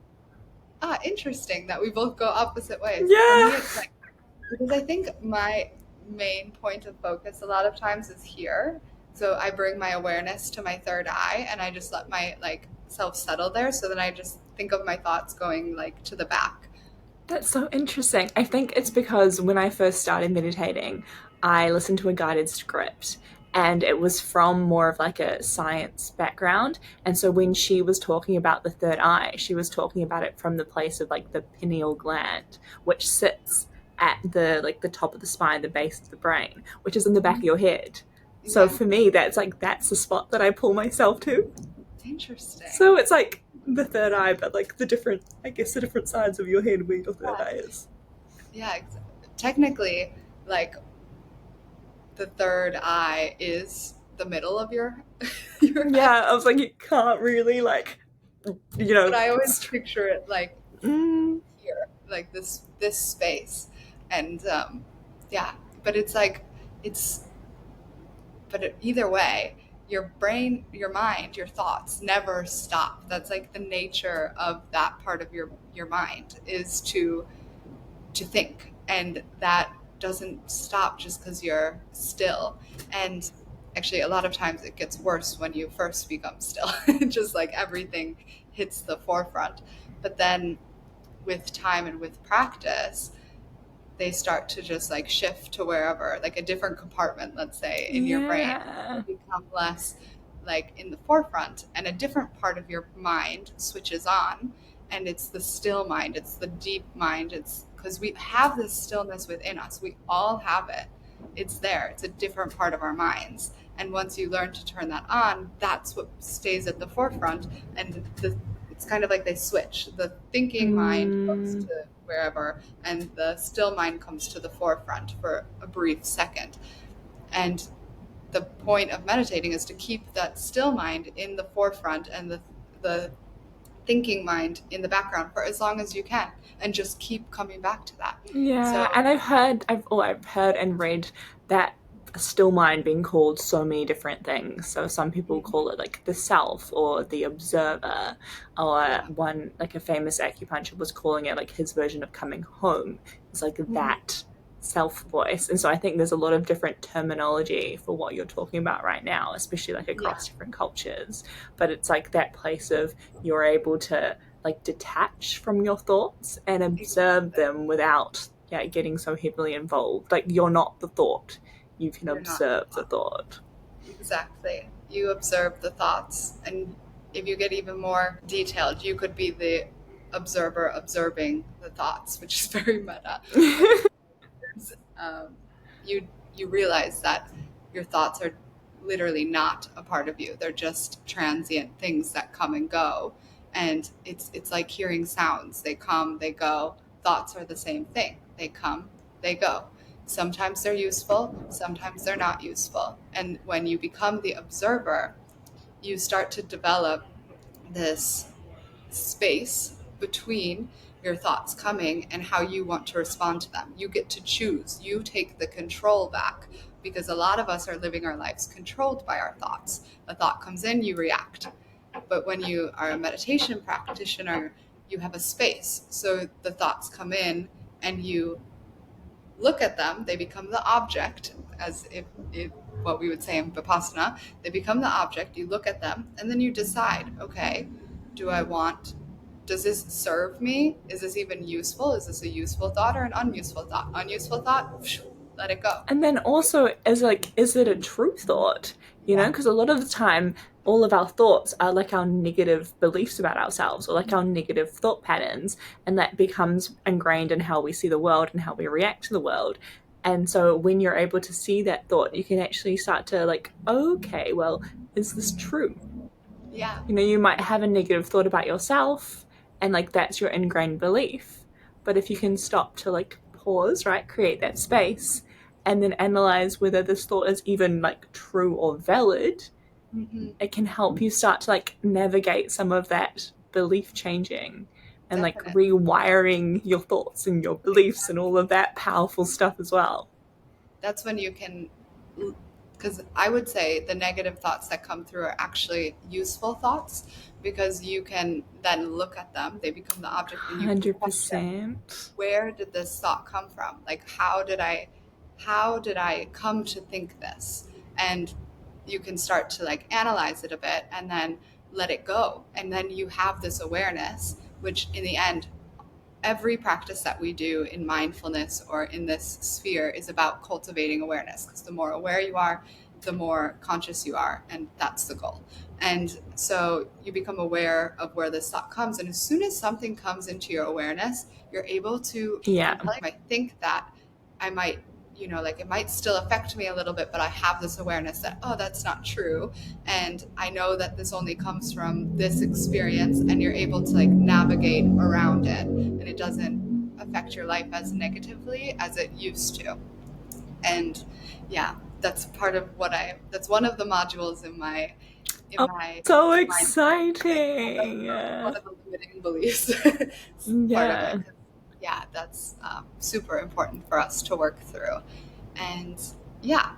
Interesting that we both go opposite ways. For Yeah. me, it's like, because I think my main point of focus a lot of times is here. So I bring my awareness to my third eye and I just let my like self settle there. So then I just think of my thoughts going like to the back. That's so interesting. I think it's because when I first started meditating, I listened to a guided script and it was from more of like a science background. And so when she was talking about the third eye, she was talking about it from the place of like the pineal gland, which sits at the like the top of the spine, the base of the brain, which is in the back of your head. So Yeah, for me, that's like that's the spot that I pull myself to. interesting. So it's like the third eye, but like the different, I guess, the different sides of your head where your third eye is. Yeah, technically, like the third eye is the middle of your your head. Yeah, I was like, you can't really like, you But know. I always picture it like Mm, here, like this space, and yeah. But it's like it's either way, your brain, your mind, your thoughts never stop. That's like the nature of that part of your mind is to think, and that doesn't stop just because you're still. And actually, a lot of times it gets worse when you first become still. Just like everything hits the forefront, but then with time and with practice they start to just like shift to wherever, like a different compartment, let's say, in your brain. yeah. They become less like in the forefront, and a different part of your mind switches on. And it's the still mind, it's the deep mind. It's because we have this stillness within us. We all have it. It's there. It's a different part of our minds. And once you learn to turn that on, that's what stays at the forefront. And it's kind of like they switch. The thinking mind goes Mm, to wherever, and the still mind comes to the forefront for a brief second. And the point of meditating is to keep that still mind in the forefront and the thinking mind in the background for as long as you can, and just keep coming back to that. yeah, So and I've heard and read that still mind being called so many different things. So some people call it like the self or the observer, or yeah. one like a famous acupuncture was calling it like his version of coming home. It's like Mhm. that self voice. And so I think there's a lot of different terminology for what you're talking about right now, especially like Yeah, across different cultures. But it's like that place of you're able to like detach from your thoughts and observe exactly. them without, yeah, getting so heavily involved. Like you're not the thought, you can You're not the observe the thought. thought. Exactly. You observe the thoughts, and if you get even more detailed, you could be the observer observing the thoughts, which is very meta. But um, you you realize that your thoughts are literally not a part of you. They're just transient things that come and go, and it's like hearing sounds. They come, they go. Thoughts are the same thing. They come, they go. Sometimes they're useful, sometimes they're not useful. And when you become the observer, you start to develop this space between your thoughts coming and how you want to respond to them. You get to choose. You take the control back, because a lot of us are living our lives controlled by our thoughts. A thought comes in, you react. But when you are a meditation practitioner, you have a space. So the thoughts come in and you look at them, they become the object, as if what we would say in Vipassana, they become the object, you look at them, and then you decide, okay, do I want, does this serve me? Is this even useful? Is this a useful thought or an unuseful thought? Unuseful thought, let it go. And then also, as like, is it a true thought? You know, Yeah, because a lot of the time, all of our thoughts are like our negative beliefs about ourselves or like our negative thought patterns. And that becomes ingrained in how we see the world and how we react to the world. And so when you're able to see that thought, you can actually start to like, okay, well, is this true? yeah, You know, you might have a negative thought about yourself and like that's your ingrained belief. But if you can stop to like pause, right, create that space and then analyze whether this thought is even like true or valid, Hmm. It can help you start to like navigate some of that belief changing and like Definitely. rewiring your thoughts and your beliefs and all of that powerful stuff as well. That's when you can, because I would say the negative thoughts that come through are actually useful thoughts, because you can then look at them, they become the object, and you can question, 100%. where did this thought come from? Like, how did I come to think this? And you can start to like analyze it a bit and then let it go. And then you have this awareness, which in the end, every practice that we do in mindfulness or in this sphere is about cultivating awareness, because the more aware you are, the more conscious you are, and that's the goal. And so you become aware of where this thought comes, and as soon as something comes into your awareness, you're able to, Yeah. I'm telling you, I think that I might, like it might still affect me a little bit, but I have this awareness that, oh, that's not true. And I know that this only comes from this experience, and you're able to like navigate around it, and it doesn't affect your life as negatively as it used to. And yeah, that's one of the modules in Oh, my so mindfulness. exciting. One of the limiting beliefs part of Yeah. it. Yeah, that's super important for us to work through. And yeah,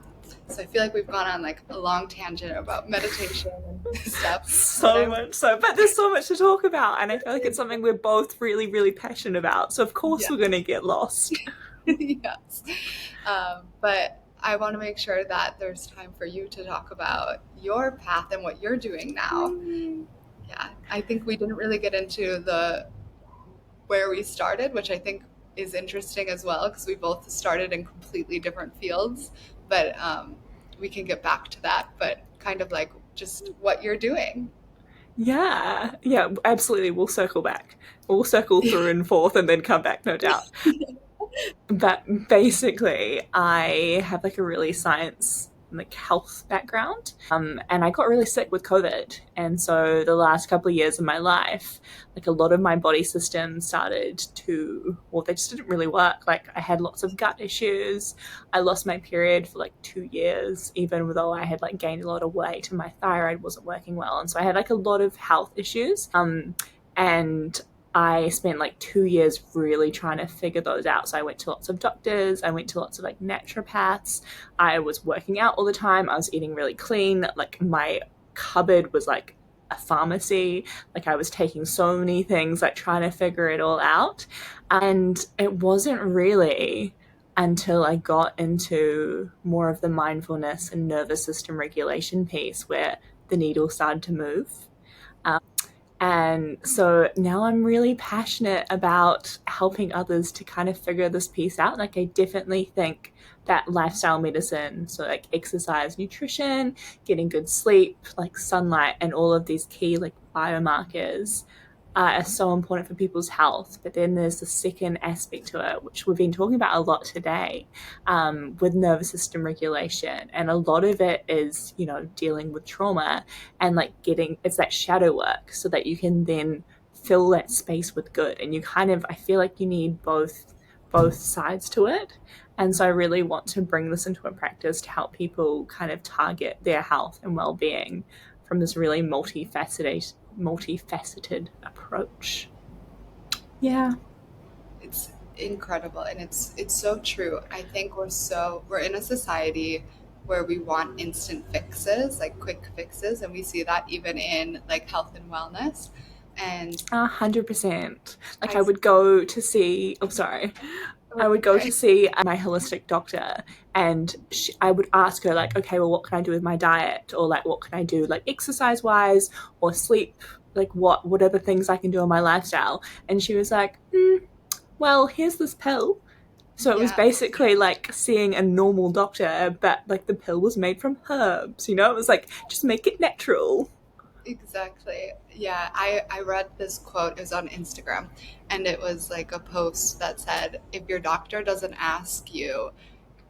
so I feel like we've gone on like a long tangent about meditation and stuff, but So much so. But there's so much to talk about. And I feel like it's something we're both really, really passionate about. So, of course, yeah. we're going to get lost. Yes. But I want to make sure that there's time for you to talk about your path and what you're doing now. Mm. Yeah, I think we didn't really get into the where we started, which I think is interesting as well, because we both started in completely different fields. But we can get back to that. But kind of like just what you're doing. Yeah. Yeah, absolutely. We'll circle back. We'll circle through and forth and then come back, no doubt. But basically, I have like a really science like health background, and I got really sick with COVID, and so the last couple of years of my life, like a lot of my body systems started to, well, they just didn't really work. Like I had lots of gut issues. I lost my period for like 2 years, even though I had like gained a lot of weight and my thyroid wasn't working well, and so I had like a lot of health issues. And I spent like 2 years really trying to figure those out. So I went to lots of doctors, I went to lots of like naturopaths, I was working out all the time, I was eating really clean. Like my cupboard was like a pharmacy. Like I was taking so many things, like trying to figure it all out. And it wasn't really until I got into more of the mindfulness and nervous system regulation piece where the needle started to move. And so now I'm really passionate about helping others to kind of figure this piece out. Like, I definitely think that lifestyle medicine, so like exercise, nutrition, getting good sleep, like sunlight, and all of these key like biomarkers are so important for people's health. But then there's the second aspect to it, which we've been talking about a lot today, with nervous system regulation. And a lot of it is, dealing with trauma and like getting, it's that shadow work so that you can then fill that space with good. And you kind of, I feel like you need both sides to it. And so I really want to bring this into a practice to help people kind of target their health and well-being from this really multifaceted approach. Yeah, Yeah. it's incredible, and it's so true. I think we're in a society where we want instant fixes, like quick fixes, and we see that even in like health and wellness. And 100%. Like I I would go to see, oh, sorry. I oh, would go to okay. see my holistic doctor, and I would ask her like, okay, well, what can I do with my diet, or like what can I do like exercise wise or sleep, like what are the things I can do in my lifestyle? And she was like, well, here's this pill. So it was Yeah, basically like seeing a normal doctor, but like the pill was made from herbs. It was like just make it natural. exactly. Yeah, I read this quote. It was on Instagram, and it was like a post that said, if your doctor doesn't ask you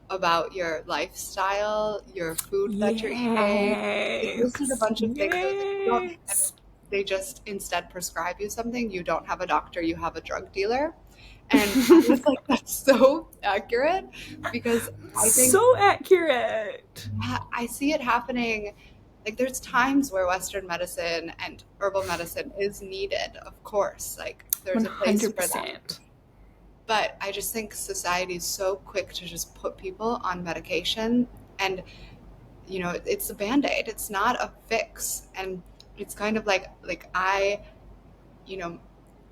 about your lifestyle, your food that you're eating. They listed a Yes, bunch of things. They're like, you don't, and yes. they just instead prescribe you something. You don't have a doctor, you have a drug dealer. And I was like, that's so accurate, because I think So accurate. I see it happening. Like there's times where Western medicine and herbal medicine is needed, of course. Like there's a place for that. 100%. But I just think society is so quick to just put people on medication, and it's a band-aid. It's not a fix. And it's kind of like you know,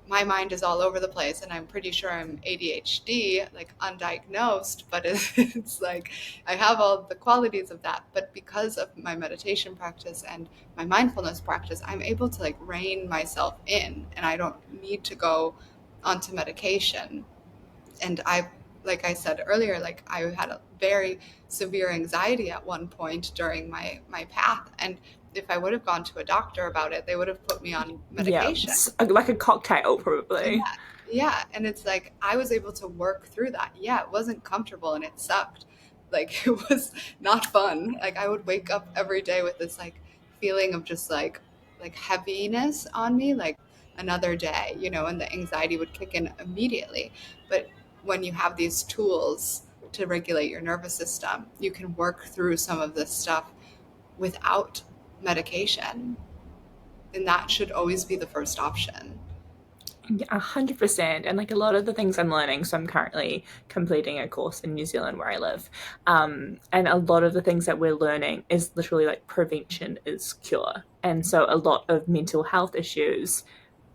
my mind is all over the place, and I'm pretty sure I'm ADHD, like undiagnosed, but it's like I have all the qualities of that. But because of my meditation practice and my mindfulness practice, I'm able to like rein myself in, and I don't need to go onto medication. And like I said earlier, like I had a very severe anxiety at one point during my path, and if I would have gone to a doctor about it, they would have put me on Yeah, medication. like a cocktail, Yeah. probably. Yeah. And it's like I was able to work through that. Yeah, it wasn't comfortable and it sucked. Like it was not fun. Like I would wake up every day with this like feeling of just like heaviness on me, like another day, and the anxiety would kick in immediately. But when you have these tools to regulate your nervous system, you can work through some of this stuff without medication. And that should always be the first option. 100%. And like a lot of the things I'm learning, so I'm currently completing a course in New Zealand where I live. And a lot of the things that we're learning is literally like prevention is cure. And so a lot of mental health issues,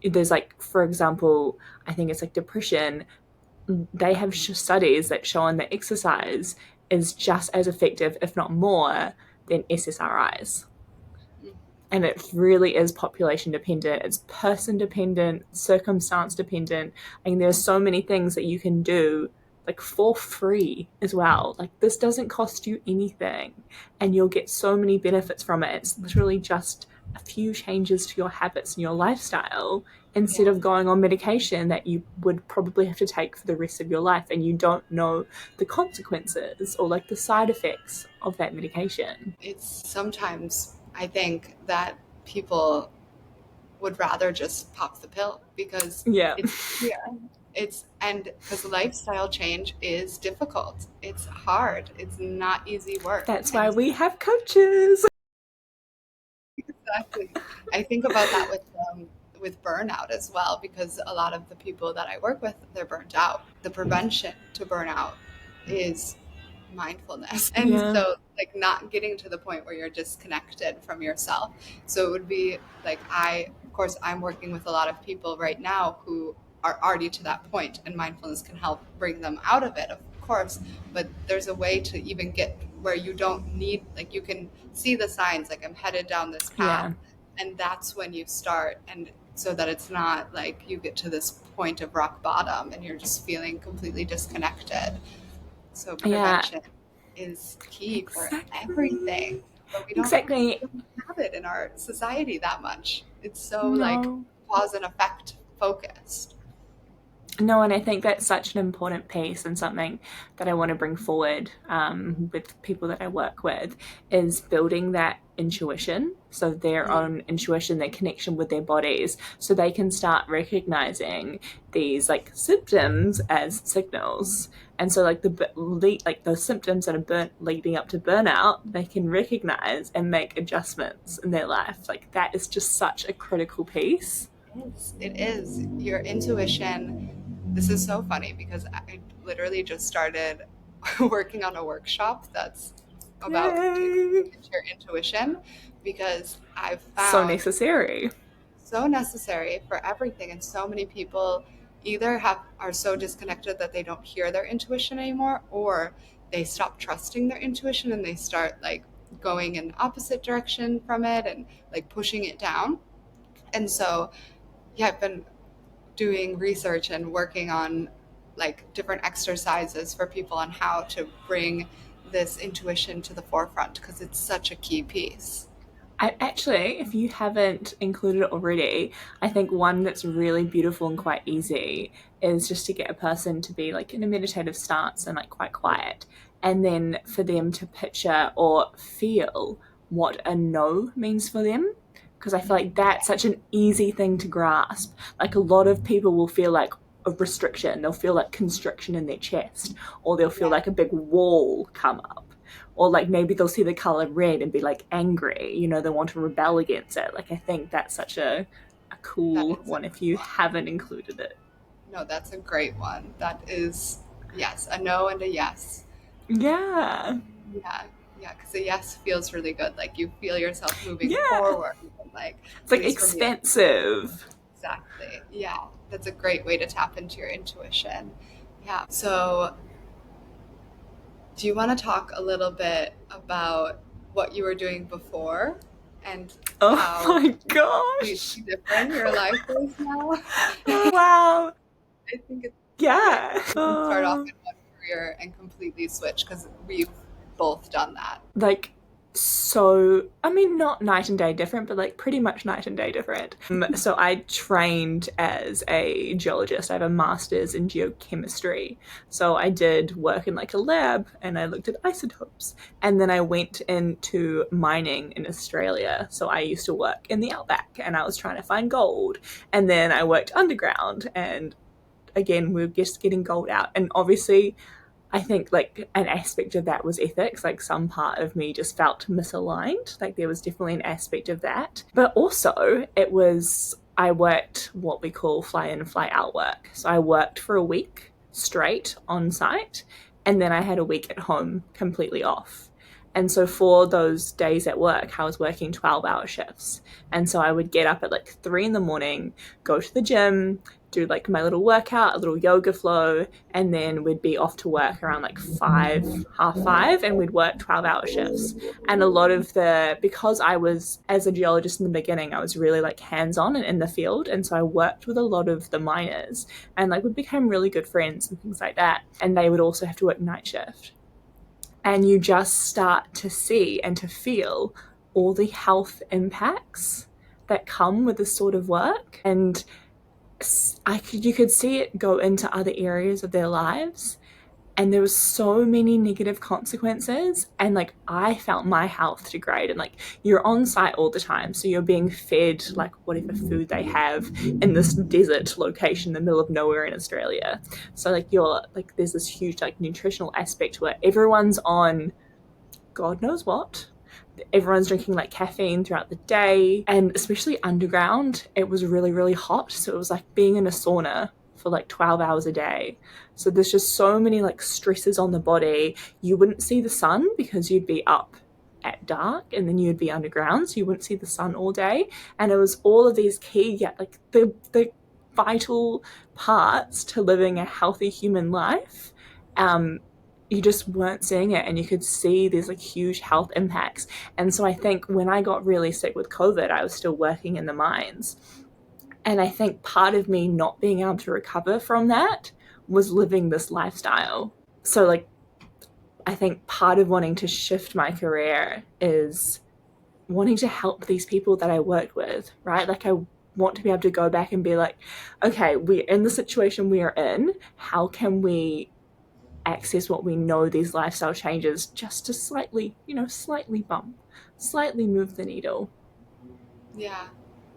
there's like, for example, I think it's like depression. They have studies that show on that exercise is just as effective, if not more, than SSRIs. And it really is population dependent, it's person dependent, circumstance dependent. I mean, there's so many things that you can do like for free as well. Like this doesn't cost you anything and you'll get so many benefits from it. It's literally just a few changes to your habits and your lifestyle instead Yeah. of going on medication that you would probably have to take for the rest of your life and you don't know the consequences or like the side effects of that medication. It's sometimes I think that people would rather just pop the pill because Yeah. it's easier. And because lifestyle change is difficult. It's hard. It's not easy work. That's why And we have coaches. exactly, I think about that with burnout as well, because a lot of the people that I work with, they're burnt out. The prevention to burnout is mindfulness. And Yeah. so like not getting to the point where you're disconnected from yourself. So it would be like of course I'm working with a lot of people right now who are already to that point, and mindfulness can help bring them out of it, of course. But there's a way to even get where you don't need, like you can see the signs, like I'm headed down this path, Yeah. and that's when you start. And so that it's not like you get to this point of rock bottom and you're just feeling completely disconnected. So Yeah. prevention is key for everything, Exactly. but we Exactly. don't have it in our society that much. It's so like No. cause and effect focused. No, and I think that's such an important piece and something that I want to bring forward with people that I work with is building that intuition. So their Mm, own intuition, their connection with their bodies, so they can start recognizing these like symptoms as signals. And so like like those symptoms that are leading up to burnout, they can recognize and make adjustments in their life. Like that is just such a critical piece. it is your intuition. This is so funny because I literally just started working on a workshop that's about tapping Yay! into your intuition, because I've So found necessary. so necessary for everything. And so many people either are so disconnected that they don't hear their intuition anymore, or they stop trusting their intuition and they start like going in the opposite direction from it and like pushing it down. And so yeah, I've been doing research and working on like different exercises for people on how to bring this intuition to the forefront, because it's such a key piece. Actually, if you haven't included it already, I think one that's really beautiful and quite easy is just to get a person to be like in a meditative stance and like quite quiet. And then for them to picture or feel what a no means for them. Because I feel like that's such an easy thing to grasp. Like a lot of people will feel like a restriction, they'll feel like constriction in their chest, or they'll feel Yeah. like a big wall come up. or like maybe they'll see the color red and be like angry, you know, they want to rebel against it. Like I think that's such a That cool is a one if good you one. haven't included it. No, that's a great one. That is, yes, a no and a yes. Yeah. Yeah, yeah, because a yes feels really good. Like you feel yourself moving Yeah. forward. And like, It's at like least for me, expensive. exactly. Yeah, that's a great way to tap into your intuition. Yeah. So, do you want to talk a little bit about what you were doing before and Oh how my completely gosh. different your life is now? Oh, wow. I think it's great. Yeah. You can start off in one career and completely switch because we've both done that. Like, so I mean, not night and day different, but like pretty much night and day different. So I trained as a geologist. I have a master's in geochemistry, so I did work in like a lab and I looked at isotopes, and then I went into mining in Australia. So I used to work in the outback and I was trying to find gold, and then I worked underground, and again we were just getting gold out. And obviously I think like an aspect of that was ethics. Like some part of me just felt misaligned. Like there was definitely an aspect of that. But also, it was, I worked what we call fly in, fly out work. So I worked for a week straight on site, and then I had a week at home completely off. And so for those days at work, I was working 12-hour shifts. And so I would get up at like 3 in the morning, go to the gym, do like my little workout, a little yoga flow, and then we'd be off to work around like 5, half 5, and we'd work 12-hour shifts. And a lot of because I was, as a geologist in the beginning, I was really like hands on and in the field. And so I worked with a lot of the miners and like we became really good friends and things like that. And they would also have to work night shift. And you just start to see and to feel all the health impacts that come with this sort of work. And you could see it go into other areas of their lives, and there was so many negative consequences, and like I felt my health degrade. And like you're on site all the time, so you're being fed like whatever food they have in this desert location in the middle of nowhere in Australia. So like you're like there's this huge like nutritional aspect where everyone's on god knows what. Everyone's drinking like caffeine throughout the day, and especially underground it was really really hot, so it was like being in a sauna for like 12 hours a day. So there's just so many like stresses on the body. You wouldn't see the sun because you'd be up at dark, and then you'd be underground, so you wouldn't see the sun all day. And it was all of these key, yeah, like the vital parts to living a healthy human life. um you just weren't seeing it, and you could see these like huge health impacts. And so I think when I got really sick with COVID, I was still working in the mines, and I think part of me not being able to recover from that was living this lifestyle. So like I think part of wanting to shift my career is wanting to help these people that I work with, right? Like I want to be able to go back and be like, okay, we're in the situation we are in. How can we access what we know these lifestyle changes just to slightly, slightly bump, slightly move the needle? Yeah.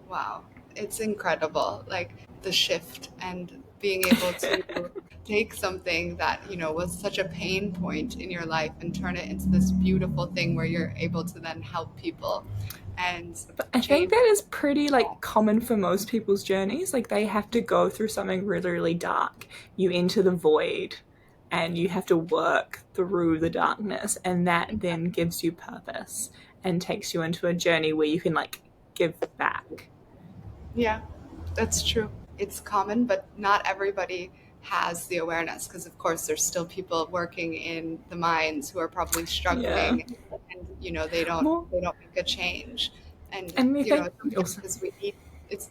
Wow. It's incredible. Like the shift and being able to take something that, was such a pain point in your life and turn it into this beautiful thing where you're able to then help people and But I think change. that is pretty like common for most people's journeys. Like they have to go through something really, really dark. You enter the void and you have to work through the darkness, and that then gives you purpose and takes you into a journey where you can like give back. Yeah, that's true. It's common, but not everybody has the awareness because, of course, there's still people working in the mines who are probably Yeah. struggling, and they don't Well, make a change. And and I think also, sometimes it's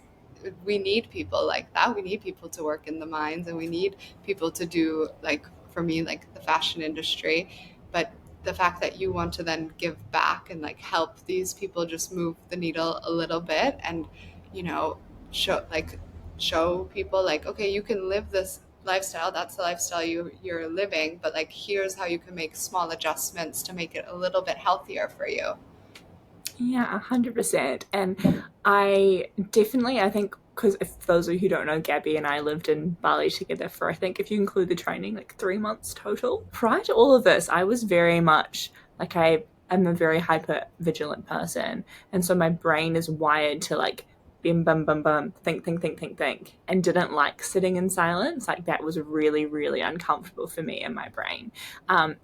we need people like that. We need people to work in the mines, and we need people to do like for me like the fashion industry. But the fact that you want to then give back and like help these people just move the needle a little bit and you know show people like, okay, you can live this lifestyle, that's the lifestyle you're living, but like here's how you can make small adjustments to make it a little bit healthier for you. yeah, 100%. And I think, because if those of you who don't know, Gabby and I lived in Bali together for, I think, if you include the training, like 3 months total. Prior to all of this, I was very much Like I'm a very hyper vigilant person, and so my brain is wired to like bim bum bum bum think, and didn't like sitting in silence. Like that was really really uncomfortable for me and my brain.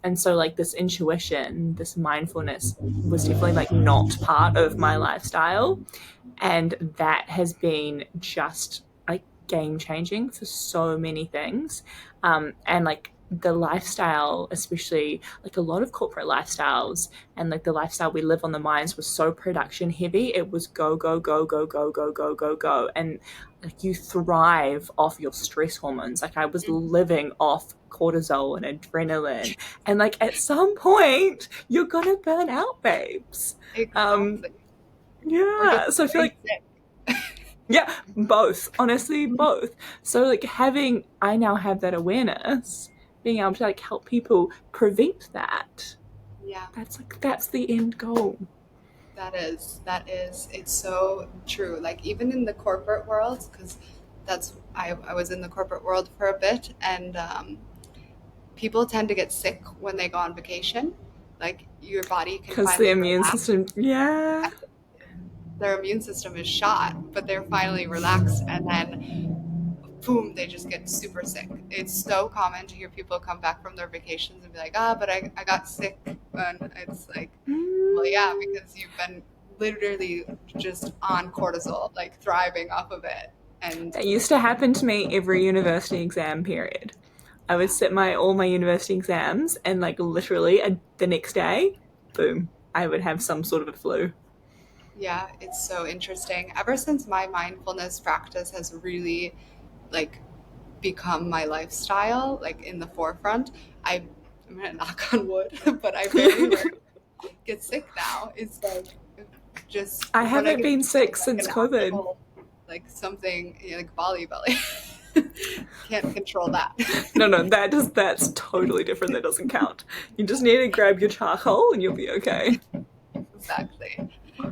And so like this intuition, this mindfulness was definitely like not part of my lifestyle, and that has been just like game changing for so many things. And like the lifestyle, especially like a lot of corporate lifestyles and like the lifestyle we live on the mines was so production heavy. It was go go go go go go go go go, and like you thrive off your stress hormones. Like I was living off cortisol and adrenaline, and like at some point you're gonna burn out, babes. um Exactly. Or get yeah, so I feel very like, sick. yeah, both. Honestly, both. So like I now have that awareness, being able to like help people prevent that. Yeah. That's the end goal. It's so true. Like even in the corporate world, because I was in the corporate world for a bit, and people tend to get sick when they go on vacation. Like your body can Because the finally immune relax. system, yeah. Their immune system is shot, but they're finally relaxed, and then boom, they just get super sick. It's so common to hear people come back from their vacations and be like, ah, but I got sick. And it's like, well, yeah, Mm. because you've been literally just on cortisol, like thriving off of it. And That used to happen to me every university exam period. I would yeah, sit my all my university exams, and like literally the next day, boom, I would have some sort of a flu. yeah, it's so interesting. Ever since my mindfulness practice has really like become my lifestyle, like in the forefront, I, I'm gonna knock on wood, but I very rarely get sick now. It's like just I when I haven't get been sick, sick it's like since an COVID. actual, like something, you know, like Bali belly. Can't control that. No, no, that's totally different. That doesn't count. You just need to grab your charcoal and you'll be okay. Exactly.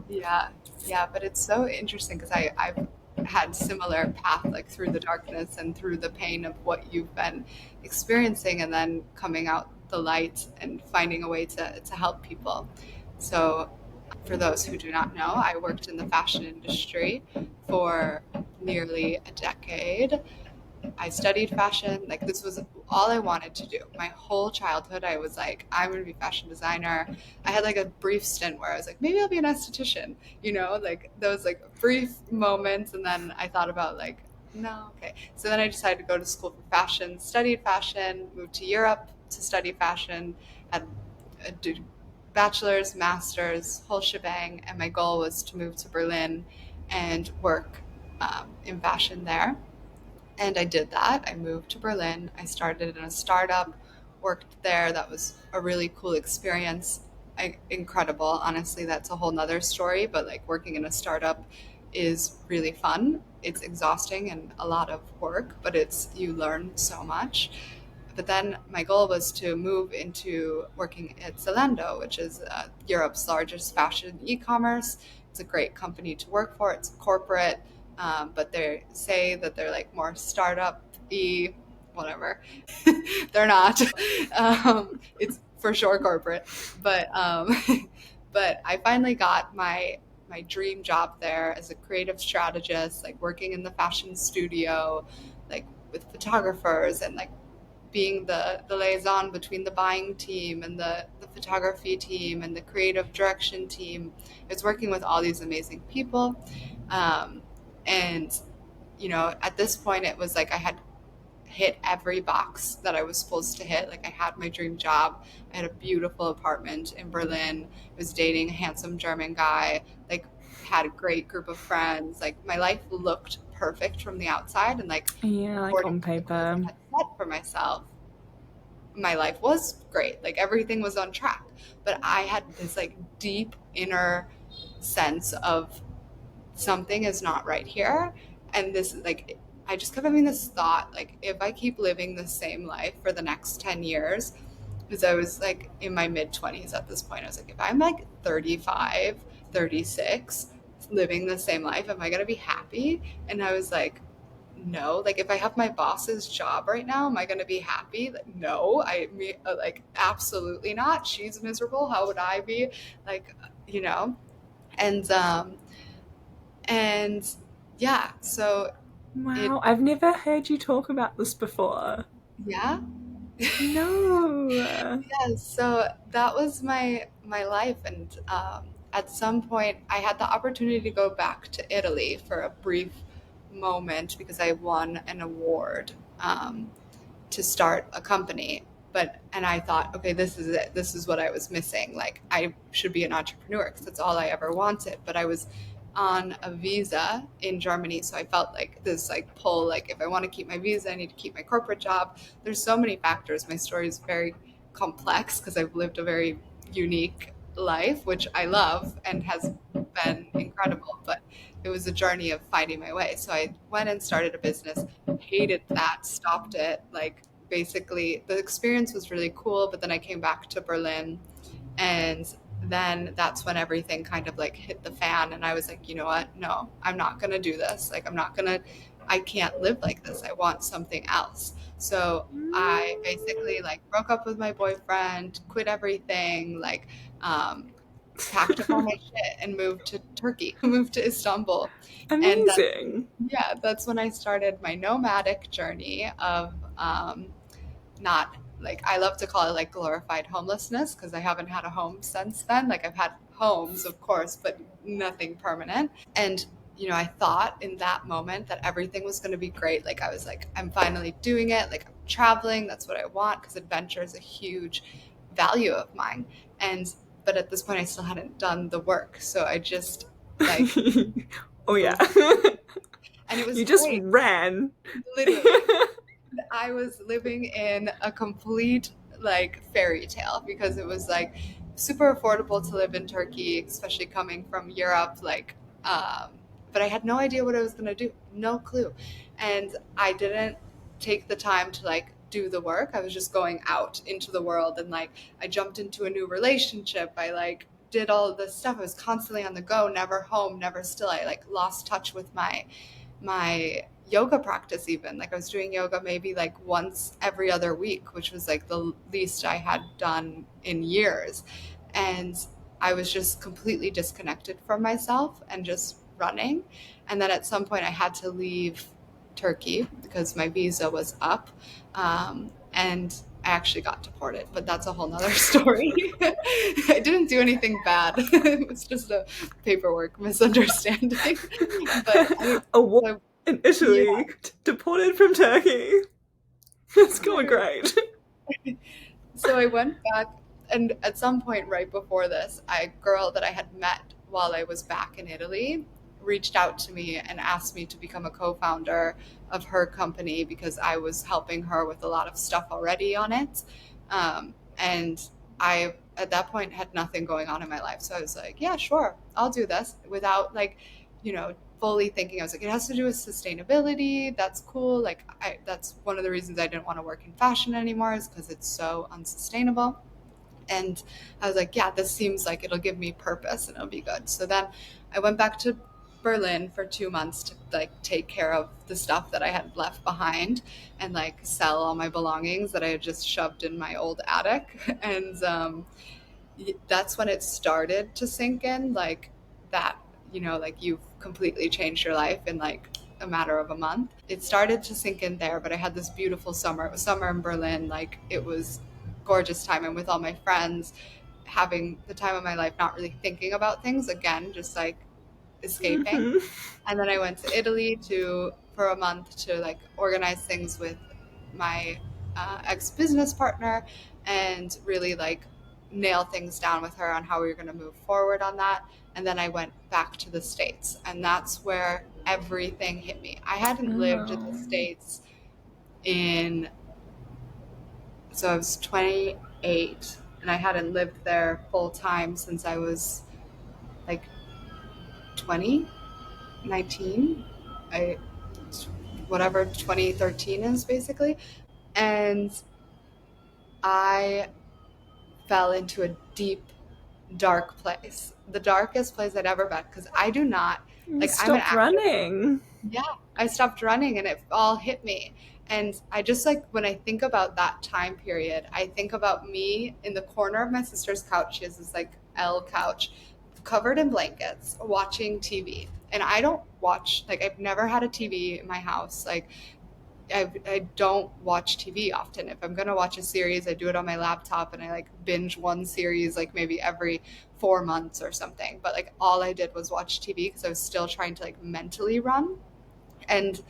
Yeah, yeah, but it's so interesting because I've had similar path like through the darkness and through the pain of what you've been experiencing, and then coming out the light and finding a way to help people. So for those who do not know, I worked in the fashion industry for nearly a decade. I studied fashion. Like this was all I wanted to do. My whole childhood, I was like, I'm going to be a fashion designer. I had like a brief stint where I was like, maybe I'll be an esthetician, you know, like those like brief moments. And then I thought about like, no, okay. So then I decided to go to school for fashion, studied fashion, moved to Europe to study fashion, had a bachelor's, master's, whole shebang. And my goal was to move to Berlin and work in fashion there. And I did that. I moved to Berlin. I started in a startup, worked there. That was a really cool experience. Incredible. Honestly, that's a whole nother story. But like working in a startup is really fun. It's exhausting and a lot of work, but you learn so much. But then my goal was to move into working at Zalando, which is Europe's largest fashion e-commerce. It's a great company to work for. It's corporate, but they say that they're like more startup-y, whatever. They're not. It's for sure corporate, but but I finally got my dream job there as a creative strategist, like working in the fashion studio, like with photographers and like being the liaison between the buying team and the photography team and the creative direction team. It's working with all these amazing people. Um, and, you know, at this point, it was like I had hit every box that I was supposed to hit. Like I had my dream job. I had a beautiful apartment in Berlin. I was dating a handsome German guy. Like had a great group of friends. Like my life looked perfect from the outside, and like Yeah, like according on to the goals I paper. had set for myself, my life was great. Like everything was on track. But I had this like deep inner sense of something is not right here. And this like I just kept having this thought, like if I keep living the same life for the next 10 years, because I was like in my mid 20s at this point, I was like, if I'm like 35, 36, living the same life, am I going to be happy? And I was like, no. Like, if I have my boss's job right now, am I going to be happy? Like, no, like, absolutely not. She's miserable. How would I be? Like, you know, and, and yeah, so it, Wow, I've never heard you talk about this before. yeah. No. Yeah, so that was my life, and at some point, I had the opportunity to go back to Italy for a brief moment because I won an award. To start a company. And I thought, okay, this is it. This is what I was missing. Like, I should be an entrepreneur because that's all I ever wanted. But I was on a visa in Germany, so I felt like this like pull. Like, if I want to keep my visa, I need to keep my corporate job. There's so many factors. My story is very complex because I've lived a very unique life, which I love and has been incredible. But it was a journey of finding my way. So I went and started a business, hated that, stopped it. Like, basically, the experience was really cool, but then I came back to Berlin, and then that's when everything kind of like hit the fan. And I was like, you know what? No, I'm not going to do this. Like, I can't live like this. I want something else. So I basically like broke up with my boyfriend, quit everything, like, um, packed up all my shit and moved to Turkey, moved to Istanbul. And that, Amazing. yeah, that's when I started my nomadic journey of, not like, I love to call it like glorified homelessness because I haven't had a home since then. Like, I've had homes, of course, but nothing permanent. And I thought in that moment that everything was going to be great. Like, I was like, I'm finally doing it. Like, I'm traveling. That's what I want because adventure is a huge value of mine. And but at this point, I still hadn't done the work, so I just like Oh yeah. moved, and it was You just great, ran. literally. I was living in a complete like fairy tale because it was like super affordable to live in Turkey, especially coming from Europe. Like, um, but I had no idea what I was gonna do, no clue, and I didn't take the time to like do the work. I was just going out into the world, and like I jumped into a new relationship. I like did all of this stuff. I was constantly on the go, never home, never still. I like lost touch with my yoga practice. Even like I was doing yoga maybe like once every other week, which was like the least I had done in years. And I was just completely disconnected from myself and just running. And then at some point I had to leave Turkey because my visa was up. And I actually got deported, but that's a whole nother story. I didn't do anything bad. It was just a paperwork misunderstanding. But A war so, in yeah, Italy, deported from Turkey. It's going literally. great. So I went back, and at some point right before this, a girl that I had met while I was back in Italy reached out to me and asked me to become a co-founder of her company because I was helping her with a lot of stuff already on it. And I, at that point, had nothing going on in my life. So I was like, yeah, sure, I'll do this without like, fully thinking. I was like, it has to do with sustainability. That's cool. Like, that's one of the reasons I didn't want to work in fashion anymore, is because it's so unsustainable. And I was like, yeah, this seems like it'll give me purpose and it'll be good. So then I went back to Berlin for 2 months to like take care of the stuff that I had left behind and like sell all my belongings that I had just shoved in my old attic. And that's when it started to sink in, like that, like you've completely changed your life in like a matter of a month. It started to sink in there, but I had this beautiful summer. It was summer in Berlin. Like, it was gorgeous time. And with all my friends, having the time of my life, not really thinking about things again, just like escaping. Mhm. And then I went to Italy to for a month to like organize things with my ex business partner and really like nail things down with her on how we were going to move forward on that. And then I went back to the States, and that's where everything hit me. I hadn't lived in the Oh. States in, so I was 28, and I hadn't lived there full time since I was like 2019. I whatever 2013 is basically. And I fell into a deep, dark place, the darkest place I'd ever been, because I do not You Like, I'm an stopped actor. running. Yeah, I stopped running and it all hit me. And I just like when I think about that time period, I think about me in the corner of my sister's couch. She has this like L couch covered in blankets watching TV. And I don't watch, like, I've never had a TV in my house. Like, I don't watch TV often. If I'm going to watch a series, I do it on my laptop and I like binge one series like maybe every 4 months or something. But like all I did was watch TV because I was still trying to like mentally run and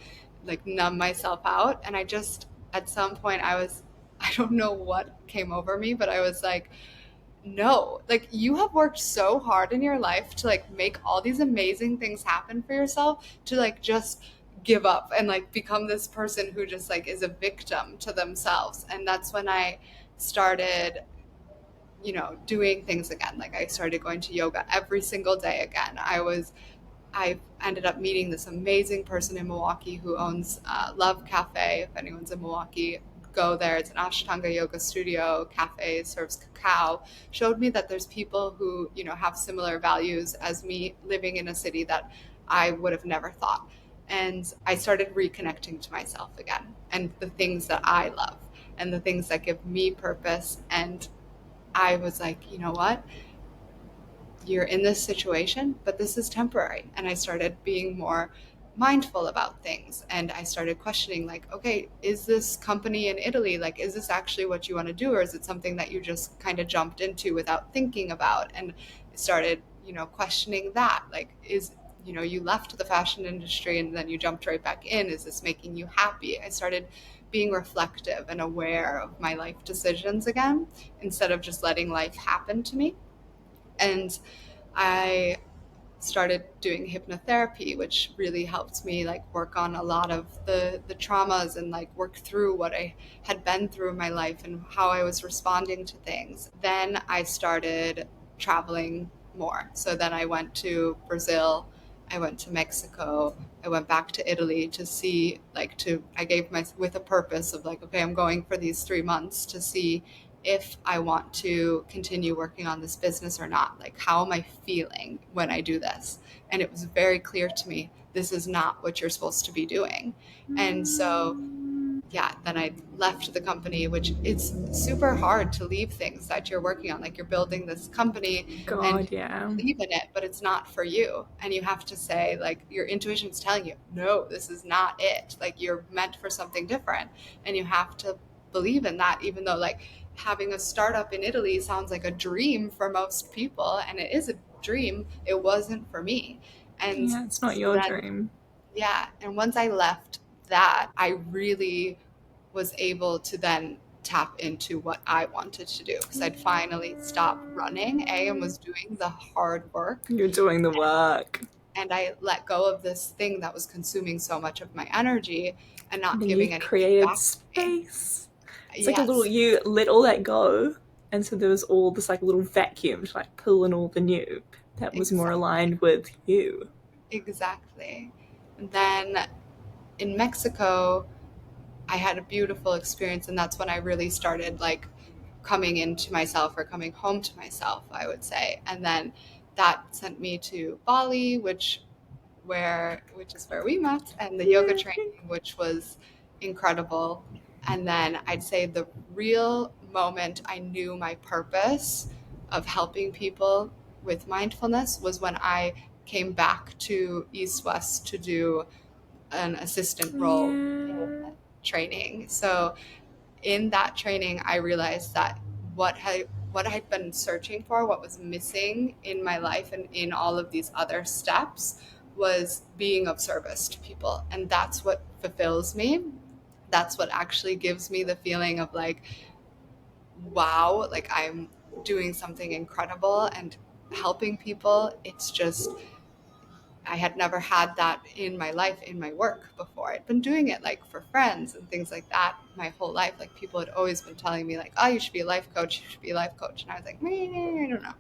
like numb myself out. And I just, at some point, I don't know what came over me, but I was like, no, like you have worked so hard in your life to like make all these amazing things happen for yourself to like just give up and like become this person who just like is a victim to themselves. And that's when I started, doing things again. Like I started going to yoga every single day again. I ended up meeting this amazing person in Milwaukee who owns Love Cafe. If anyone's in Milwaukee, go there. It's an Ashtanga yoga studio, cafe, serves cacao. Showed me that there's people who, have similar values as me living in a city that I would have never thought. And I started reconnecting to myself again and the things that I love and the things that give me purpose. And I was like, you know what? You're in this situation, but this is temporary. And I started being more mindful about things. And I started questioning, like, okay, is this company in Italy, like, is this actually what you want to do? Or is it something that you just kind of jumped into without thinking about? And started, questioning that. Like, you left the fashion industry and then you jumped right back in. Is this making you happy? I started being reflective and aware of my life decisions again instead of just letting life happen to me. And I started doing hypnotherapy, which really helped me like work on a lot of the traumas and like work through what I had been through in my life and how I was responding to things. Then I started traveling more. So then I went to Brazil, I went to Mexico, I went back to Italy to see like to I gave my with a purpose of like, okay, I'm going for these 3 months to see if I want to continue working on this business or not. Like, how am I feeling when I do this? And it was very clear to me, this is not what you're supposed to be doing. And so, yeah, then I left the company, which it's super hard to leave things that you're working on. Like, you're building this company and God, you yeah. believe in it, but it's not for you. And you have to say, like, your intuition is telling you, no, this is not it. Like, you're meant for something different. And you have to believe in that, even though, like, having a startup in Italy sounds like a dream for most people. And it is a dream. It wasn't for me. And Yeah, it's not so your then, dream. yeah. And once I left that, I really was able to then tap into what I wanted to do because I'd finally stopped running, and was doing the hard work. You're doing the work. And I let go of this thing that was consuming so much of my energy and And not then you giving anything created back to me. space. It's like a little, Yes, you let all that go. And so there was all this like little vacuum to like pull in all the new that was more exactly. aligned with you. Exactly. And then in Mexico, I had a beautiful experience, and that's when I really started like coming into myself or coming home to myself, I would say. And then that sent me to Bali, which is where we met, and the yoga Yay. training, which was incredible. And then I'd say the real moment I knew my purpose of helping people with mindfulness was when I came back to East West to do an assistant role in Yeah. training. So in that training, I realized that what I'd been searching for, what was missing in my life and in all of these other steps, was being of service to people, and that's what fulfills me. That's what actually gives me the feeling of like, wow, like I'm doing something incredible and helping people. It's just I had never had that in my life, in my work before. I'd been doing it like for friends and things like that my whole life. Like people had always been telling me like, oh, you should be a life coach, you should be a life coach. And I was like, I don't know.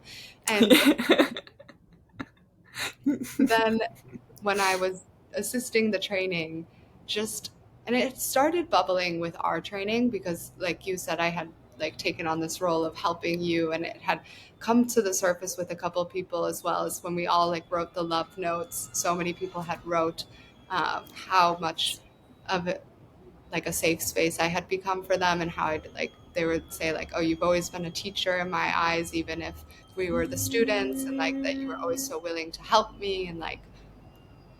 And then when I was assisting the training, just, and it started bubbling with our training because like you said, I had like taken on this role of helping you, and it had come to the surface with a couple of people, as well as when we all like wrote the love notes. So many people had wrote how much of it, like a safe space I had become for them, and how I'd like they would say like, oh, you've always been a teacher in my eyes, even if we were the students, and like that you were always so willing to help me and like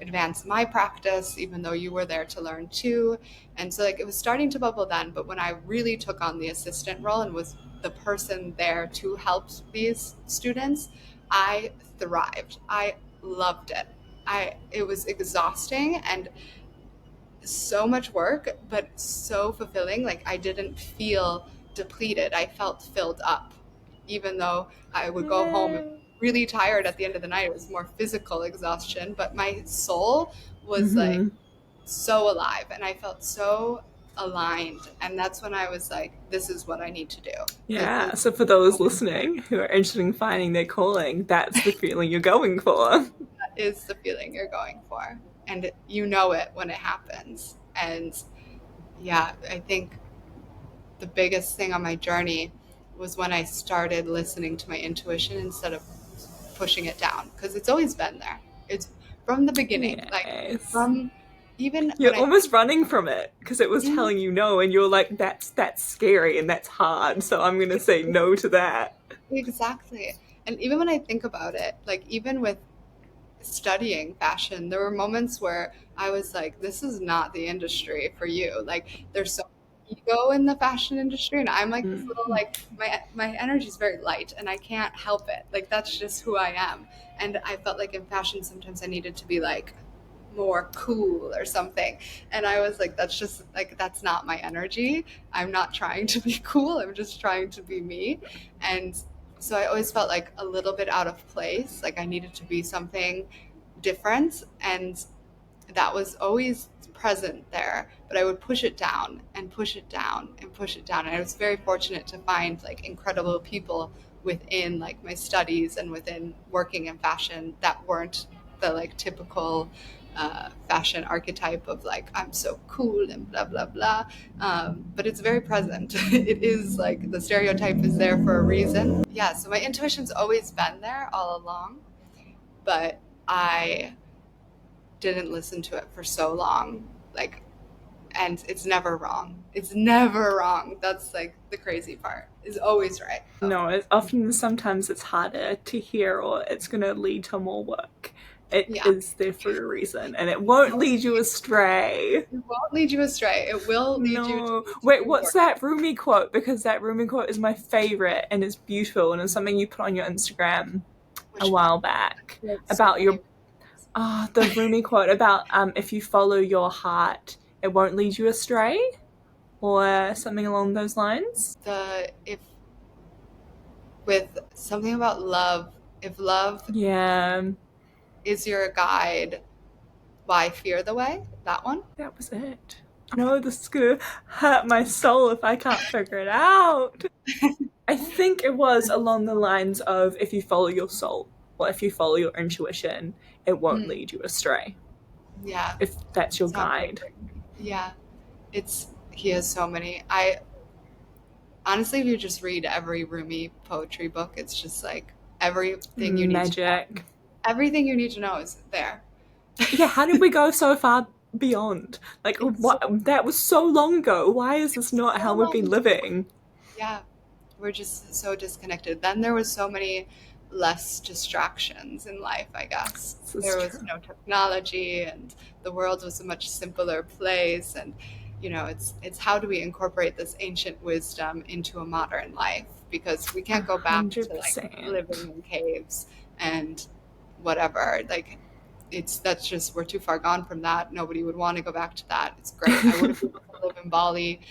advance my practice, even though you were there to learn too. And so like it was starting to bubble then, but when I really took on the assistant role and was the person there to help these students, I thrived. I loved it. It was exhausting and so much work, but so fulfilling. Like I didn't feel depleted. I felt filled up, even though I would go home really tired at the end of the night. It was more physical exhaustion, but my soul was like Mm-hmm. so alive, and I felt so aligned. And that's when I was like, this is what I need to do. Like Yeah. this So for those listening who are interested in finding their calling, that's the feeling you're going for. is the feeling you're going for. And you know it when it happens. And yeah, I think the biggest thing on my journey was when I started listening to my intuition instead of pushing it down, because it's always been there. It's from the beginning, like Yes. from even when You're I almost running from it because it was think telling you no, and you're like, that's scary and that's hard, so I'm gonna say no to that. exactly. And even when I think about it, like even with studying fashion, there were moments where I was like, this is not the industry for you. Like there's so much ego in the fashion industry, and I'm like this little Mm. like my energy is very light and I can't help it. Like that's just who I am. And I felt like in fashion sometimes I needed to be like more cool or something. And I was like, that's just like that's not my energy. I'm not trying to be cool. I'm just trying to be me. And so I always felt like a little bit out of place. Like I needed to be something different, and that was always present there, but I would push it down and push it down and push it down. And I was very fortunate to find like incredible people within like my studies and within working in fashion that weren't the like typical fashion archetype of like I'm so cool and blah blah blah, but it's very present. It is like the stereotype is there for a reason. Yeah, so my intuition's always been there all along, but I didn't listen to it for so long. Like, and it's never wrong. It's never wrong. That's like the crazy part. It's always right. So, No, it's often sometimes it's harder to hear or it's gonna lead to more work. It yeah. is there for a reason and it won't lead you astray. It won't lead you astray. It will lead you to No. need to Wait, do what's more. that Rumi quote? Because that Rumi quote is my favorite and it's beautiful and it's something you put on your Instagram a Which one? while back There's so about many. your the Rumi quote about if you follow your heart, it won't lead you astray or something along those lines. The if with something about love, if love Yeah, is your guide, why fear the way? That one? that was it. No, this is gonna hurt my soul if I can't figure it out. I think it was along the lines of if you follow your soul or if you follow your intuition, it won't Mm, lead you astray. yeah, If that's your sounds guide. perfect. Yeah, it's he has so many. I honestly, if you just read every Rumi poetry book, it's just like everything you need to know. Magic. Everything you need to know is there. Yeah, how did we go so far beyond? Like, It's so what? That was so long ago. Why is this it's not so how we've been long. living? Yeah, we're just so disconnected. Then there was so many less distractions in life, I guess. This is There was true. no technology, and the world was a much simpler place. And it's how do we incorporate this ancient wisdom into a modern life? Because we A can't go back hundred to like living percent. in caves and whatever. Like that's just we're too far gone from that. Nobody would want to go back to that. It's great. I wouldn't be able to live in Bali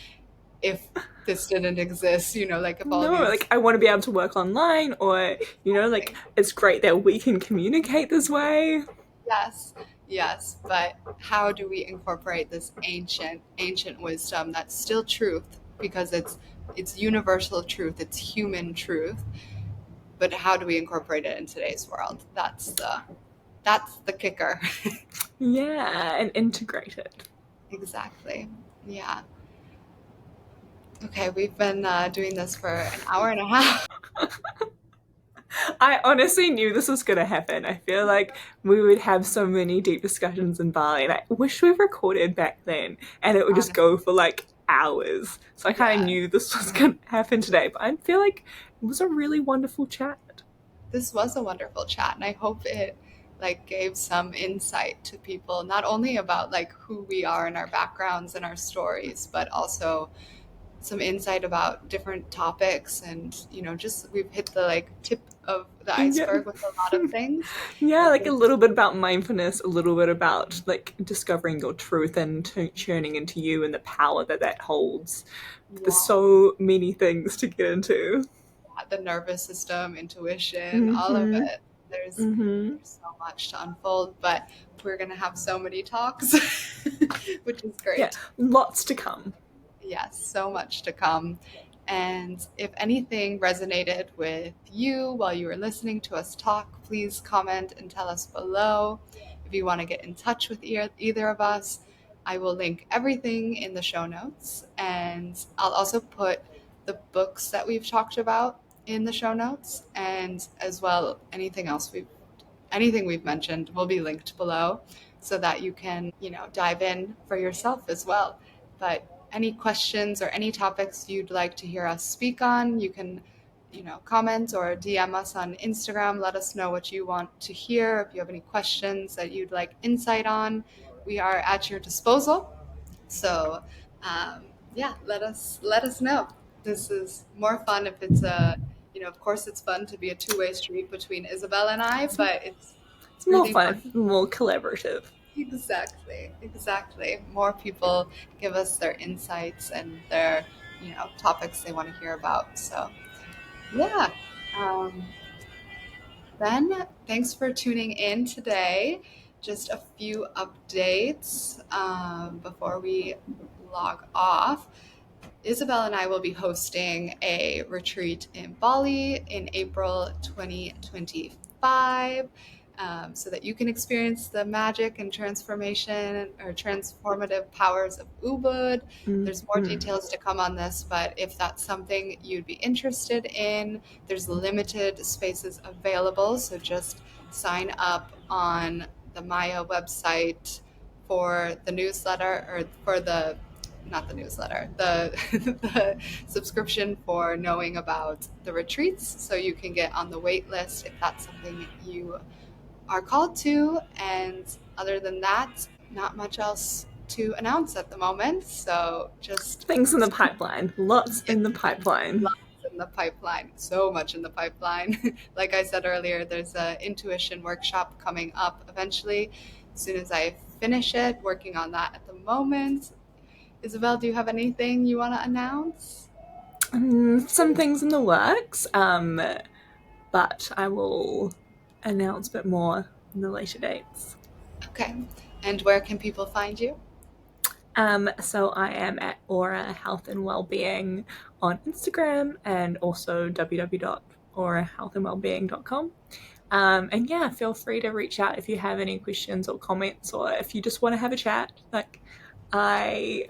if this didn't exist, like if all No, these like I want to be able to work online, or like exactly. it's great that we can communicate this way. Yes, yes, but how do we incorporate this ancient wisdom that's still truth because it's universal truth, it's human truth, but how do we incorporate it in today's world? That's the kicker. Yeah, and integrate it. Exactly. Yeah. Okay, we've been doing this for an hour and a half. I honestly knew this was going to happen. I feel like we would have so many deep discussions in Bali, and I wish we recorded back then and it would just Honestly, go for like hours. So I kind of yeah. knew this was going to happen today, but I feel like it was a really wonderful chat. This was a wonderful chat, and I hope it like gave some insight to people, not only about like who we are and our backgrounds and our stories, but also some insight about different topics. And just we've hit the like tip of the Yeah. iceberg with a lot of things. Yeah, But like a this, little bit about mindfulness, a little bit about like discovering your truth and tuning into you and the power that that holds. There's yeah, so many things to get into. the nervous system, intuition, all of Mm-hmm. it. There's Mm-hmm. there's so much to unfold, but we're gonna have so many talks, which is Yeah, great. lots to come. Yes, so much to come. And if anything resonated with you while you were listening to us talk, please comment and tell us below. If you want to get in touch with either of us, I will link everything in the show notes. And I'll also put the books that we've talked about in the show notes, and as well anything we've mentioned will be linked below so that you can, dive in for yourself as well. But any questions or any topics you'd like to hear us speak on, you can, comment or DM us on Instagram. Let us know what you want to hear. If you have any questions that you'd like insight on, we are at your disposal. So, um, yeah, let us know. This is more fun if it's of course, it's fun to be a two-way street between Isabel and I, It's, but it's it's more really fun, fun. more collaborative. Exactly, exactly. More people give us their insights and their, topics they want to hear about. So, yeah. Um, Ben, thanks for tuning in today. Just a few updates before we log off. Isabel and I will be hosting a retreat in Bali in April 2025, so that you can experience the magic and transformation or transformative powers of Ubud. There's more Mm-hmm. details to come on this, but if that's something you'd be interested in, there's limited spaces available. So just sign up on the Maya website for the newsletter, or for the not the newsletter, the the subscription for knowing about the retreats, so you can get on the wait list if that's something you are called to. And other than that, not much else to announce at the moment. So just Things in the pipeline, lots in the pipeline. lots in the pipeline, so much in the pipeline. Like I said earlier, there's a intuition workshop coming up eventually. As soon as I finish it, working on that at the moment. Isabel, do you have anything you want to announce? Some things in the works, but I will announce a bit more in the later dates. Okay. And where can people find you? So I am at Ora Health and Wellbeing on Instagram and also www.orahealthandwellbeing.com. And yeah, feel free to reach out if you have any questions or comments, or if you just want to have a chat. Like,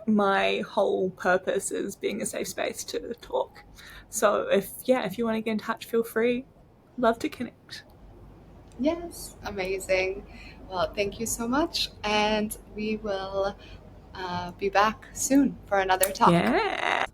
my whole purpose is being a safe space to talk. So if you want to get in touch, feel free. Love to connect. Yes, amazing. Well, thank you so much. And we will be back soon for another talk. Yeah.